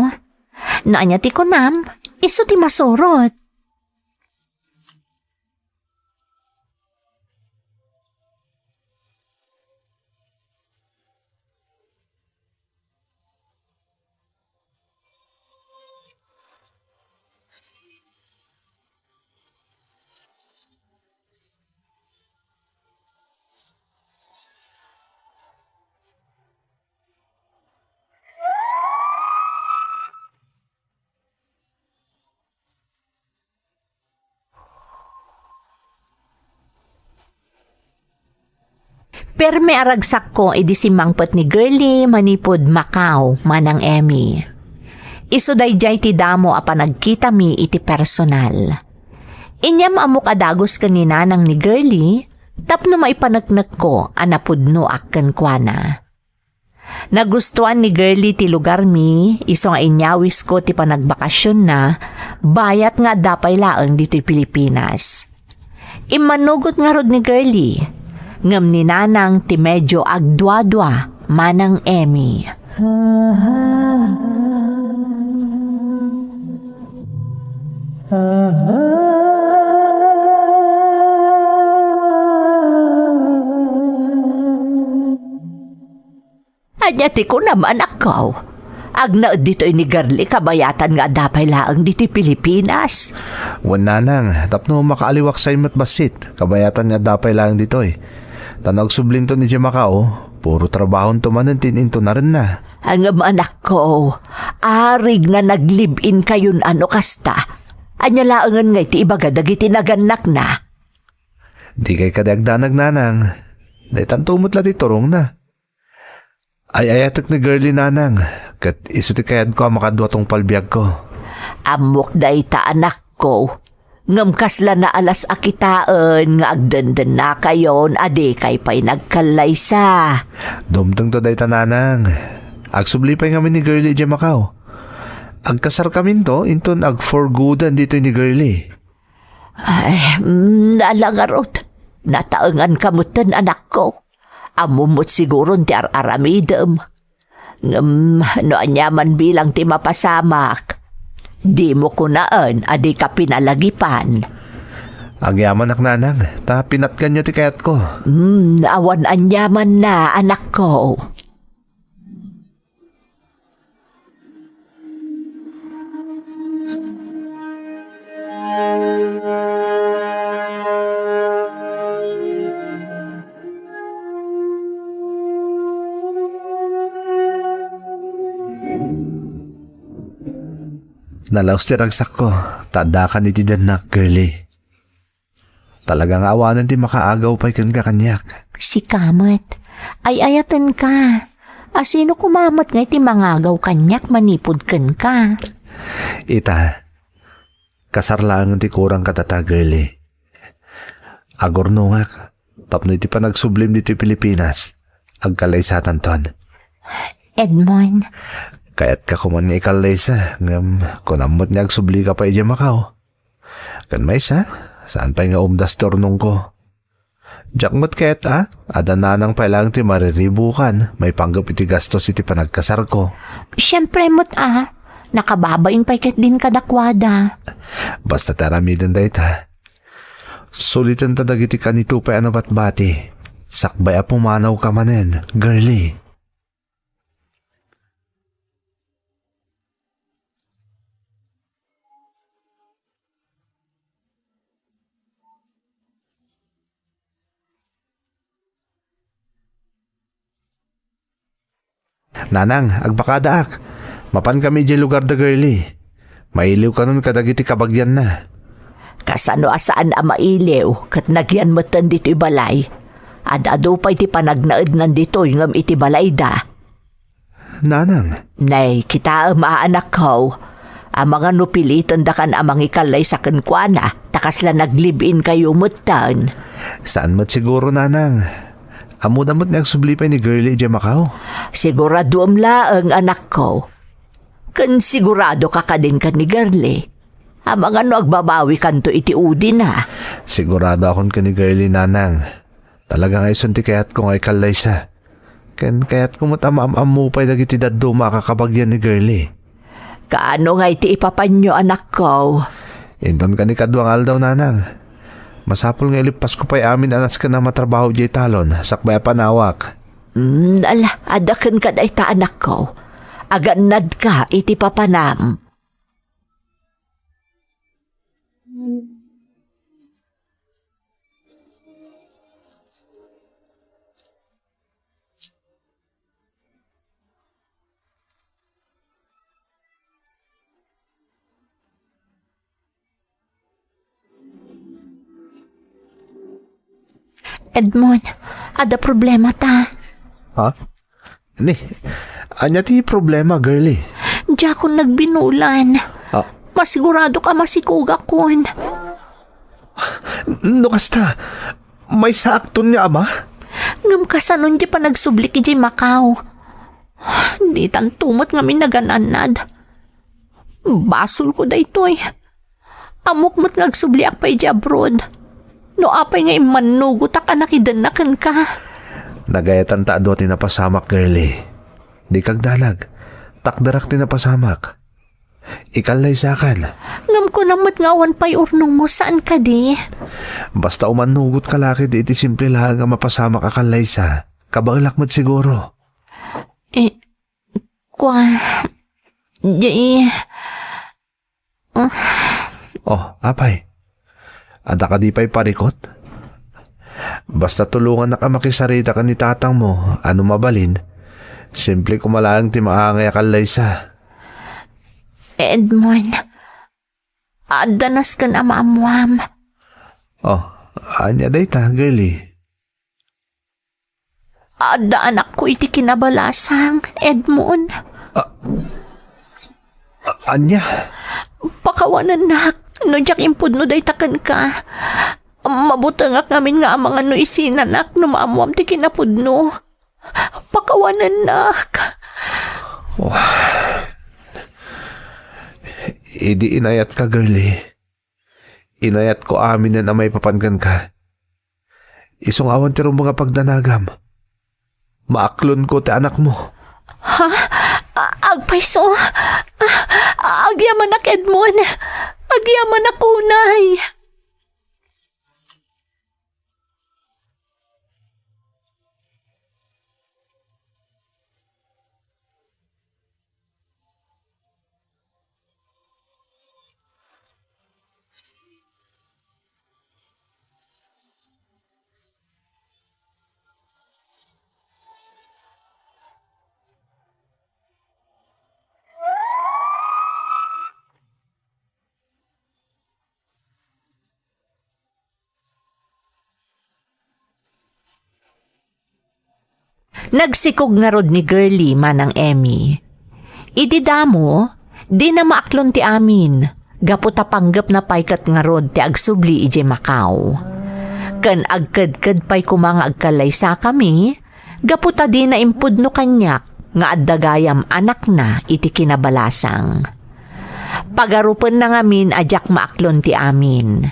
Speaker 1: Naanya ti kunam, iso ti masurot. Perme aragsak ko idi simangpet ni Girlie manipod Macau manang Emmy. Isuday jay ti damo a panagkita mi iti personal. Inyam amok adagos kanina nang ni Girlie, tapno maipanagnak ko anapudno akken kuana. Nagustuhan ni Girlie ti lugar mi, iso nga inyawis ko ti panagbakasyon na, bayat nga dapay laeng dito'y Pilipinas. Imanugot nga rod ni Girlie, ngam ni nanang ti medyo agdwa-dwa manang Emmy.
Speaker 4: Anyati ko naman ako. Agna dito ni Girlie kabayatan nga dapay laang dito Pilipinas.
Speaker 3: Wan nanang, tapno makaaliwak sa imat basit. Kabayatan nga dapay lang dito eh. Tanag subling to ni Macau, puro trabahon to manantin into na rin na.
Speaker 4: Ang anak ko, arig na naglibin kayon ano kasta. Anya laangan nga iti ibaga dagiti naganak na.
Speaker 3: Di kay kadagdanag nanang. Dahil tantumot lang turong na. Ay ayatak ni Girlie nanang. Kat iso ti kayad ko makadwa tong palbiag ko.
Speaker 4: Amok day ta anak ko. Ngam kasla na alas akitaan nga agdandan na kayon ade kay pa'y nagkalaysa.
Speaker 3: Dumtang to day tananang. Agsubli pa kami ni Girlie di Macau. Agkasar kami to, inton agforgudan dito ni Girlie.
Speaker 4: Ay, nalangarot. Nataangan kamutan anak ko. Amumot siguro ti aramidem. No anyaman bilang ti mapasamak. Di mo kunaan, adi ka pinalagipan.
Speaker 3: Agyaman ak nanang, ta pinatkan niya ti kayat ko.
Speaker 4: Awan anyaman na anak ko.
Speaker 3: Nalaos ti ragsak ko, tadakan iti danak, Girlie. Talagang awanan ti makaagaw pa'y kan kakanyak.
Speaker 1: Si Kamat, ay ayatan ka. Asino kumamat nga iti mangagaw kanyak manipod kan ka.
Speaker 3: Ita, kasarlangan ti kurang katata, Girlie. Agornungak, tapno iti pa nagsublim dito Pilipinas. Agkalay sa tanton.
Speaker 1: Edmond,
Speaker 3: Kaya't ka kuman nga ikalay sa, ngam, kunamot niya agsubli ka pa iya Macau. Kan may sa, saan pa nga umdas tornong ko. Jakmot kaya't ada nanang pa lang ti mariribukan, may panggap iti gastos iti panagkasar ko.
Speaker 1: syempre mo't nakababaing paikat din kadakwada.
Speaker 3: Basta taramidan da ita. Sulitan tadag iti kanito pa bati. Sakbay a pumanaw ka manen, Girlie. Nanang, agbakadaak. Mapan kami di lugar da Girlie. Mailiw ka nun kadagiti kabagyan na.
Speaker 4: Kasano asaan a mailiw kat nagyan matan dito balay. Adado pa iti panagnaed nandito ngam iti balay da.
Speaker 3: Nanang,
Speaker 4: Nay, kita maanak ko. Ang mga nupilitan da kan amang ikalay sa kankwana, takasla naglibin kayo mutan.
Speaker 3: saan mo't siguro nanang? Amo damot nga agsublipay ni Girlie di Macau.
Speaker 4: Sigurado laang anak ko. Kan sigurado ka din ka ni Girlie. Ang mga agbabawi kanto iti udi na.
Speaker 3: Sigurado akon ka ni Girlie nanang. Talaga nga isunti kayat ko nga ikalay sa. Kaya't kumot amupay dagiti daddo makakabagyan ni Girlie.
Speaker 4: Kaano nga iti ipapanyo anak ko?
Speaker 3: Indon ka ni kadwang aldaw nanang. Masapol nga ilipas ko pa'y amin anas ka na matrabaho di talon, sakbay panawak.
Speaker 4: Adakan ka na ita anak ko. Aganad ka iti papanam.
Speaker 1: Edmond, ada problema ta.
Speaker 3: Ha? Ni, anya ti problema, girlie?
Speaker 1: Diya ko nagbinulan.
Speaker 3: Ah,
Speaker 1: Masigurado ka masikuga kon.
Speaker 3: no kasta, may saakton niya ama?
Speaker 1: Ngam kasanon di pa nagsublik iji Macau. Di tan tumot nga minagananad. Basol ko da ito'y. Amok mo't ngagsubliak pa iji abroad. No apay nga imanugot ka nakidanakan ka.
Speaker 3: Nagayatan ta do tinapasamak, girlie. Di kagdalag, takdarak tinapasamak. Ikalay sakan.
Speaker 1: Ngam ko namat nga awan pa'y urnong mo saan ka di.
Speaker 3: Basta umanugot ka laki di iti simple lang nga mapasamak akalay sa. Kabagalak mo't siguro.
Speaker 1: Di.
Speaker 3: Oh, apay. Ada ka di pa'y parikot? Basta tulungan na ka makisarita ka ni tatang mo, ano mabalin, simple kumalaang ti maangay akalay sa.
Speaker 1: Edmond, adanas ka na maamuam.
Speaker 3: Oh, anya dayta, girlie.
Speaker 1: Ada anak ko iti kinabalasang, Edmond.
Speaker 3: Anya?
Speaker 1: Pakawanan nak, no jak impud no daytakan ka. Mabutangak namin nga ang mga no isinanak no maamuam ti kinapudno. Pakawanan nak.
Speaker 3: Idi inayat ka, girlie. Inayat ko amin na may papanggan ka. Isungawan ti mga pagdanagam. Maaklon ko ti anak mo.
Speaker 1: Agpaiso. Agyaman nak Edmond. Agyaman na kunay. Nagsikog nga rod ni girlie manang Emmy. Ididamo, di na maaklon ti amin. Gaputa panggap na paykat nga rod ti agsubli ije Macau. Kan agkad-kad pay kumanga agkalaysa kami, gaputa di na impudno kanyak nga addagayam anak na iti kinabalasang. Pagarupan na ngamin ajak maaklon ti amin.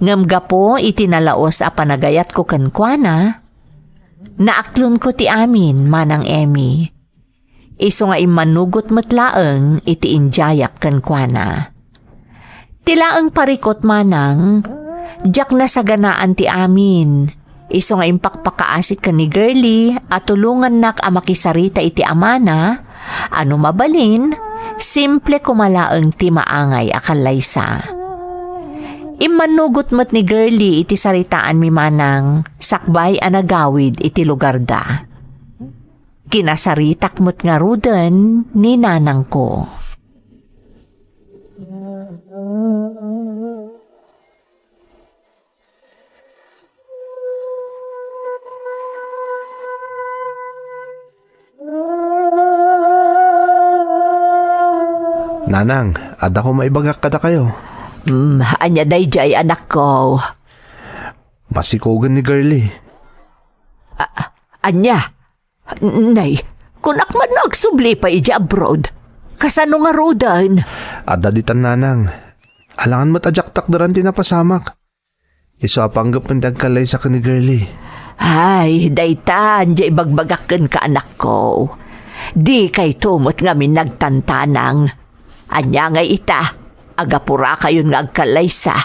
Speaker 1: Ngam gapo iti nalaos a panagayat ko kankwana, naaklon ko ti amin, manang Emmy. Iso nga imanugot matlaeng iti injayak kankwana. Tilaeng parikot manang, jak na saganaan ti amin. Iso nga impakpakaasit ka ni girlie at tulungan nak a makisarita iti amana, ano mabalin, simple kumalaeng ti maangay akalaysa. Imanugot mo't ni girlie iti saritaan mi manang sakbay anagawid iti lugar da. Kinasaritak mo't nga ruden ni nanang ko.
Speaker 3: Nanang, ada ko maibagak kada kayo.
Speaker 4: Anya dayjay anak ko.
Speaker 3: Masikogan ni girlie.
Speaker 4: Anya? Nay, kunak man nagsubli pa ija abroad. Kasano nga rodan?
Speaker 3: Ada ditan nanang. Alangan mo't ajak takdaran tinapasamak. Iso apanggap ng dagkalay sa ka ni girlie.
Speaker 4: Ay, daytan, jay bagbagakan ka anak ko. Di kay tumot nga min nagtantanang. Anya nga ita, agapura kayon nga agkalaysa.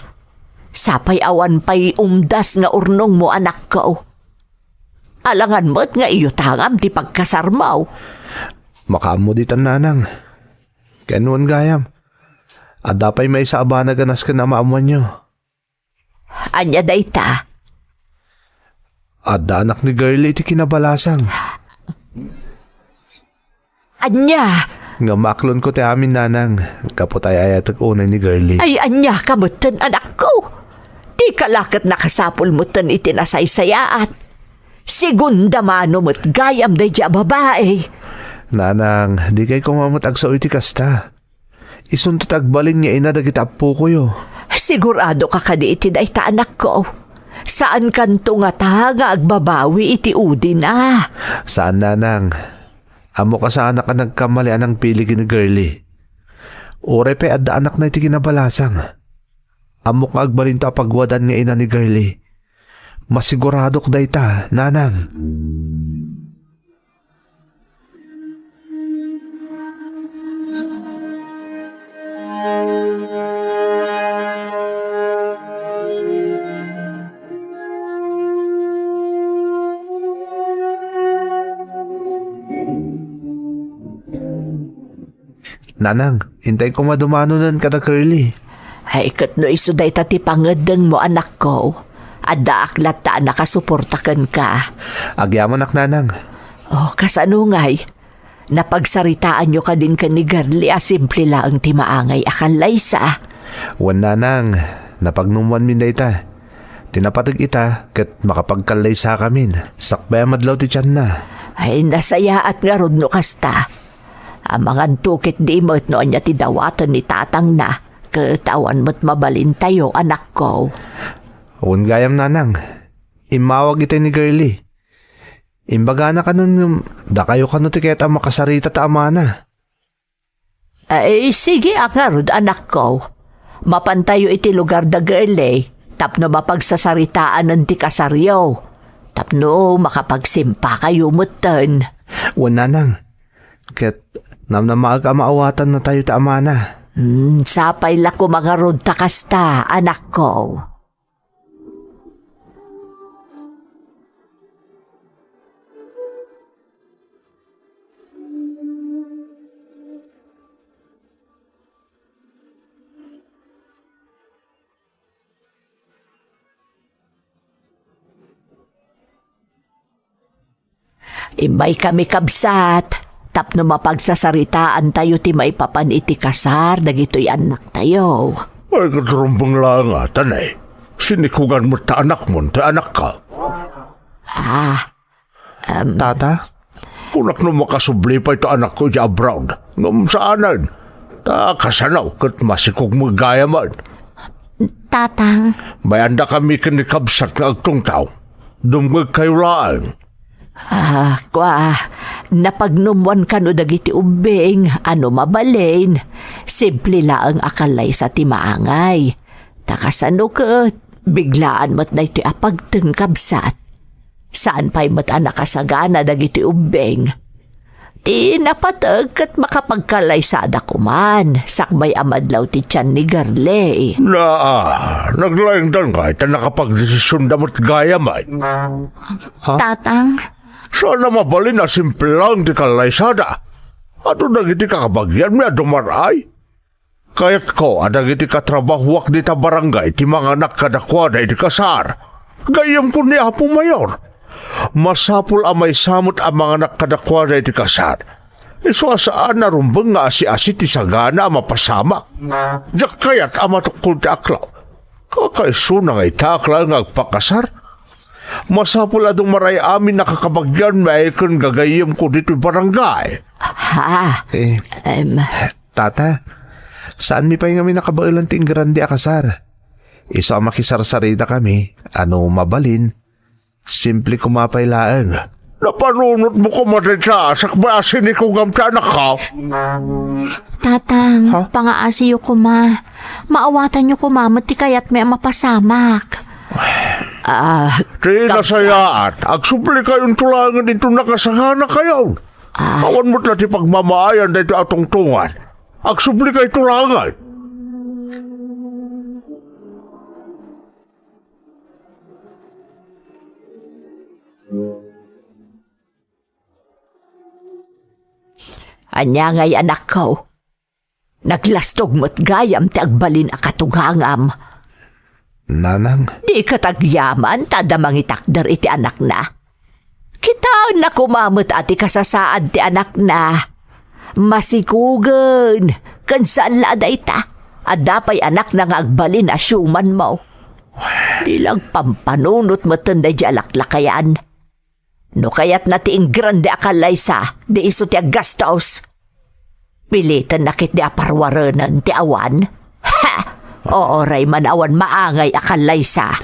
Speaker 4: Sapay awan pa'y umdas nga urnong mo anak ko. Alangan mo't nga iyo tangam di pagkasarmaw.
Speaker 3: Makaamo ditan nanang. Kanuan gayam. Ada pa'y may sa abana ganas ka na maamuan nyo.
Speaker 4: Anya dayta.
Speaker 3: Ada anak ni girlie iti kinabalasang.
Speaker 4: Anya.
Speaker 3: Nga maklon ko ti amin nanang. Kaputay ayatag unay ni girlie.
Speaker 4: Ay anya kamutan anak ko. Di Di kalakat nakasapol mo tan itinasaysayaat. Segunda mano mo't gayam day dya babae.
Speaker 3: Nanang, di kay kumamot agsaw iti kasta. Isuntot agbalin niya ina dagiti apo ko yo.
Speaker 4: Sigurado ka kadi iti day ta anak ko. Saan kanto nga taga agbabawi iti udi na?
Speaker 3: Saan, nanang? Amo ka sa anak ka nagkamali anang pili ni girly. Ure pe adda anak na iti kinabalasang. Amo ka agbalin ta pagwadan nga ina ni girly. Masiguradok day ta, nanang. Nanang, hintay ko madumanunan ka na curly.
Speaker 4: Ay kat no iso day tati pangadeng mo anak ko. Adda aklat ta nakasuportakan ka.
Speaker 3: Agyaman ak nanang.
Speaker 4: Oh, kasano ngay? Napagsaritaan nyo ka din ka ni Garly simple lang ti maangay akalay sa.
Speaker 3: Wan nanang, napagnumuan min day ta. Tinapatag ita kat makapagkalay sa kamin. Sakbaya madlaw ti tiyan na.
Speaker 4: Ay nasaya at nga rod no kasta. Ang mga tukit di mo't noon niya ti dawatan ni tatang na. Katawan mo't mabalin tayo anak ko.
Speaker 3: Wan gayam nanang. Imawag ita ni girly. Imbaga na ka nun, da kayo ka nun ti kaya makasarita ta amana.
Speaker 4: Ay sige nga rod anak ko. Mapantayo iti lugar da girly. Tapno mapagsasaritaan ng ti kasaryo. Tapno makapagsimpa kayo mutan.
Speaker 3: Wan nanang. Kat namnamaag ka maawatan na tayo ta amana.
Speaker 4: Sapay la ko mga rod takasta, anak ko. Imay kami kabsat. Tapno mapagsasaritaan tayo ti maipapan iti kasar, dagito'y anak tayo.
Speaker 6: Ay, katrumbang lang tanay. Sinikugan mo ta anak mo, ta anak ka.
Speaker 3: Tata?
Speaker 6: Kunak no makasubli pa ito anak ko dya abroad. Ngam saanan. Ta kasanaw, kat masikog mo gaya man.
Speaker 1: Tatang,
Speaker 6: May anda kami kanikabsat na agtong tao. Dumgag kayo lang.
Speaker 4: Napagnumwan ka no dagiti ubing, ano mabalin. Simple laang akalay sa timaangay. Takasano ka, biglaan mo't na iti apagteng kabsat. Saan pa'y mo't anak kasagana dagiti ubing? Di napatag kat makapagkalay sa adakuman, sakbay amadlaw ti tiyan ni Garle.
Speaker 6: Naglayang dan ka, ita nakapagdesisyon damot gaya man.
Speaker 1: tatang,
Speaker 6: Sana mabalin na simple lang di kalaysada. Ato nagiti kakabagyan mi adumaray. Kayat ko, adagiti katrabahuak di ta barangay, ti mga anak kadakwada di kasar. Gayam ko ni Apo Mayor. Masapul amay samot ang mga anak kadakwada di kasar. Iso asaan na rumbang nga asi-asi ti sagana mapasama. Diyak kayat amatukul ti aklaw. Kakaiso na nga itakla nga agpakasar. Masapul adong maray amin nakakabagyan may ikon gagayam ko dito barangay.
Speaker 3: Tata, saan mi pa yung kami nakabailan ting grande akasar? Isa makisarsarita kami, ano mabalin, simple kumapailaan.
Speaker 6: Napanunot mo ko madita, sakba asin ikaw gamta na ka.
Speaker 1: tatang, pangaasiyo ko ma. Maawatan niyo ko mamati kaya't may mapasamak.
Speaker 6: Di nasayaan, agsupli kayong tulangan dito nakasahana kayo. Awan mo't lati pagmamaayan dito atong tungan. Agsupli kayo tulangan.
Speaker 4: Anya ngay anak ko. Naglastog mo't gayam ti agbalin akatugangam.
Speaker 3: Nanang,
Speaker 4: Di katagyaman, tada mangitakder iti anak na. Kita na kumamot ati kasasaad ti anak na. Masikugan, kansaan la aday ta. At dapay anak na nga agbalin asyuman mo. Dilag pampanunot mo tunday di alaklakayan. No kaya't natiing grande akalaysa, di iso ti agastos. Pilitan nakit di aparwaranan ti awan. Ha! Ooray man awan maangay akalaysa.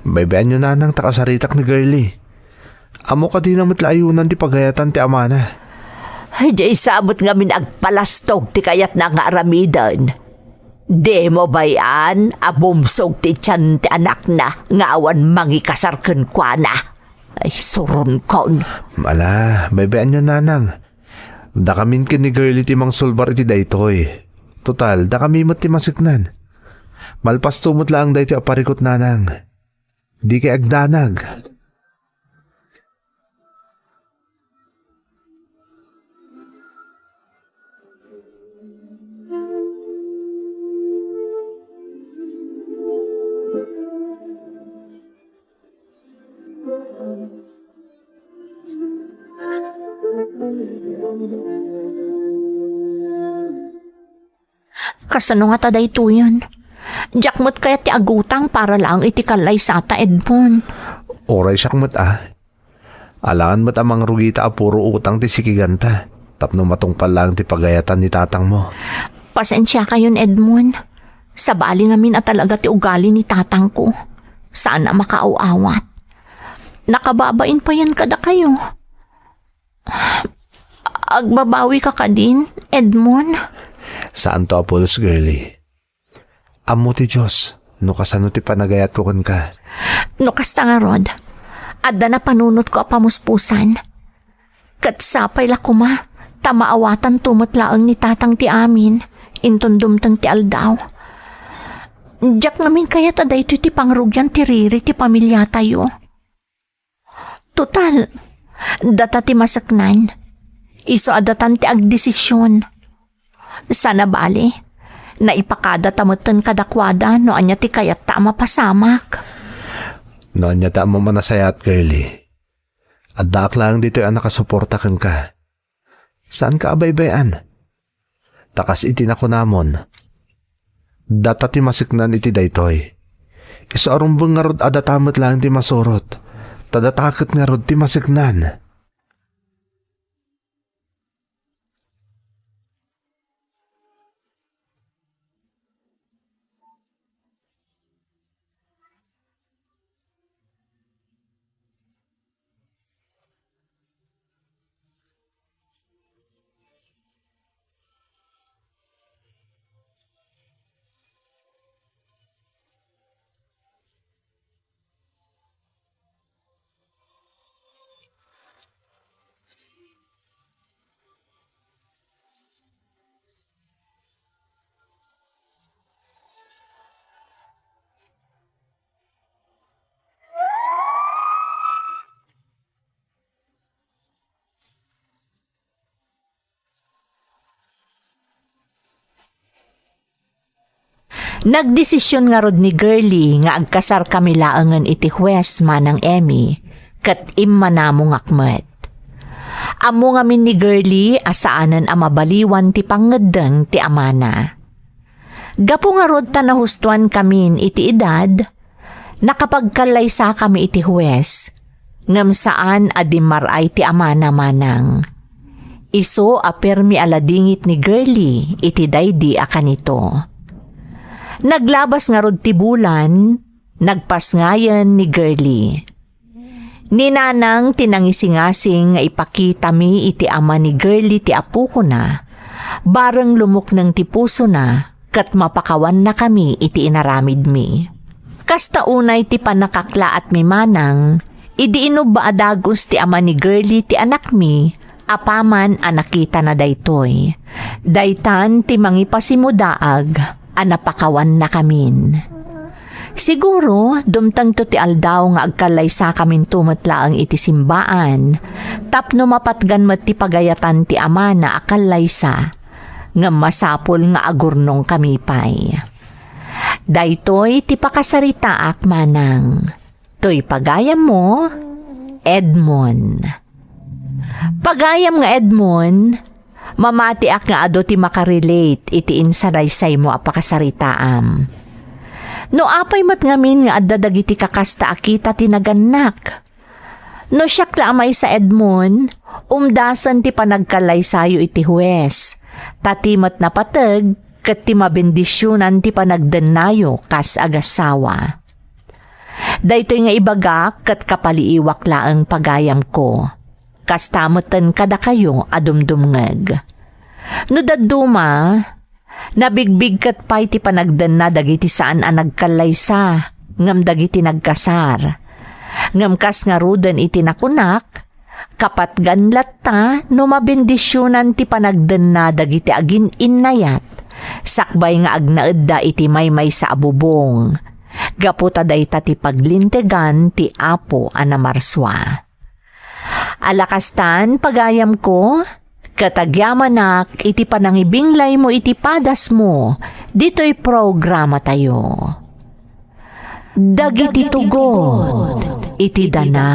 Speaker 3: Baybayan nyo nanang takasaritak ni girlie. Amo ka din namat layunan ti pagayatan ti amana.
Speaker 4: Ay, di isabot nga minagpalastog ti kayat na nga aramidan. Di mo bayan, abumsog ti tiyan ti anak na, nga awan mangikasarken kwa na. Ay, suron kon.
Speaker 3: Mala, baybayan nyo nanang. Da kamin kin ni girlie ti mang sulbar iti daytoy. Total, da kami mo't ti masiknan. Malpas tumot lang day ti aparikot nanang. Di kay agdanag.
Speaker 1: Kasano nga taday to yan? Jakmot kaya ti agutang para lang iti kalay sa ta Edmond.
Speaker 3: Oray siyak mo't Alangan mo't amang rugita a puro utang ti sikiganta. Tapno matungpal lang ti pagayatan ni tatang mo.
Speaker 1: Pasensya kayon Edmond. Sa bali ngamin at talaga ti ugali ni tatang ko. Saan na makaawawat? Nakababain pa yan kada kayo. Agbabawi ka ka din, Edmond?
Speaker 3: Saan to apulos, girlie? Amo ti Diyos, no kasano ti panagayat ko kun ka.
Speaker 1: No kasta nga Rod, adda na panunot ko apamuspusan. Katsapay la kuma, tamaawatan tumutlaang ni tatang ti amin, intundumtang ti aldaw. Diyak namin kaya taday ti pangrugyan ti riri ti pamilya tayo. Total, data ti masaknan. Iso adatan ti agdesisyon. Sana bali, naipakada tamutan kadakwada no anya ti kayat tama pasamak.
Speaker 3: No anya tama manasayat, girlie. At daak lang dito ang nakasuporta kan ka. Saan ka abaybayan? Takas itinako namon. Data ti masiknan iti daytoy. Iso arumbang nga rod adatamot lang ti masurot. Tadatakot nga rod ti masiknan.
Speaker 1: Nagdesisyon nga rod ni girlie nga agkasar kami laangan iti Huwes manang Emmy kat immanamo ngakmet. Amo ngamin ni girlie asaanan amabaliwan ti pangeddeng ti amana. Gapo nga rod ta nahustuan kamin iti edad, nakapagkalaysa kami iti Huwes, ngam saan adimaray ti amana manang. Iso apermi aladingit ni girlie iti daydi akanito. Naglabas nga rod ti bulan, nagpasngayan ni girlie. Ninanang tinangisingasing nga ipakita mi iti ama ni girlie ti apu ko na, bareng lumok ng ti puso na, kat mapakawan na kami iti inaramid mi. Kasta unay ti panakakla at mi manang, idi inuba adagos ti ama ni girlie ti anak mi, apaman anakita na daytoy. Daytan ti mangipasimudaag, anapakawan na kamin. Siguro, dumtang to ti aldaw nga agkalaysa kamin tumatlaang iti simbaan, tapno mapatgan mat ti pagayatan ti ama na akalaysa, nga masapol nga agurnong kami pay. Daytoy ti pakasaritaak manang, to'y pagayam mo, Edmond. Pagayam nga Edmond, mamati ak nga ado ti makarelate iti insaraysay mo apakasaritaam. No apay mat ngamin nga adda dagiti kakasta akita tinaganak. No siyakla amay sa Edmond, umdasan ti panagkalaysayo iti huwes. Tatimat na patag, kat ti mabendisyonan ti panagdenayo kas agasawa. Daytoy nga ibagak kat kapaliiwak laang pagayam ko. Kas tamutan kada kayo adumdumngeg. No daduma, nabigbig kat pa'y ti panagdena dagiti saan ang nagkalaysa, ngam dagiti nagkasar. Ngam kas nga rudan iti nakunak, kapat ganlat ta no mabendisyonan ti panagdena dagiti agin innayat, sakbay nga agnaedda iti maymay sa abubong. Gaputa dayta ti paglintegan ti Apo anamarswa. Alakastan pagayam ko, katagyamanak iti panangibinglay mo iti padas mo, dito'y programa tayo. Dagiti tugod, iti dana,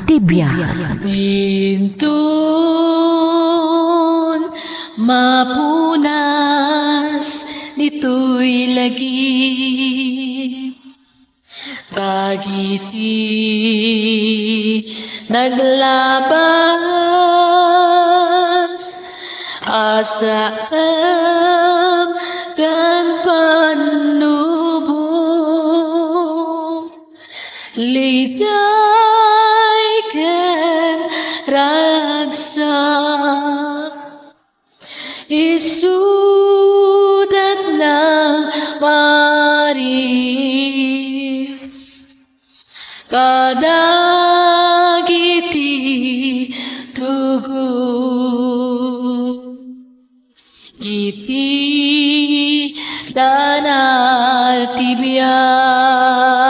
Speaker 1: tibiyag.
Speaker 5: Bintun mapunas dito'y lagi. Dagiti naglabas asam kan panubong ligay ken ragsak isudat ng Maris kadagiti tugon iti danal tibiyag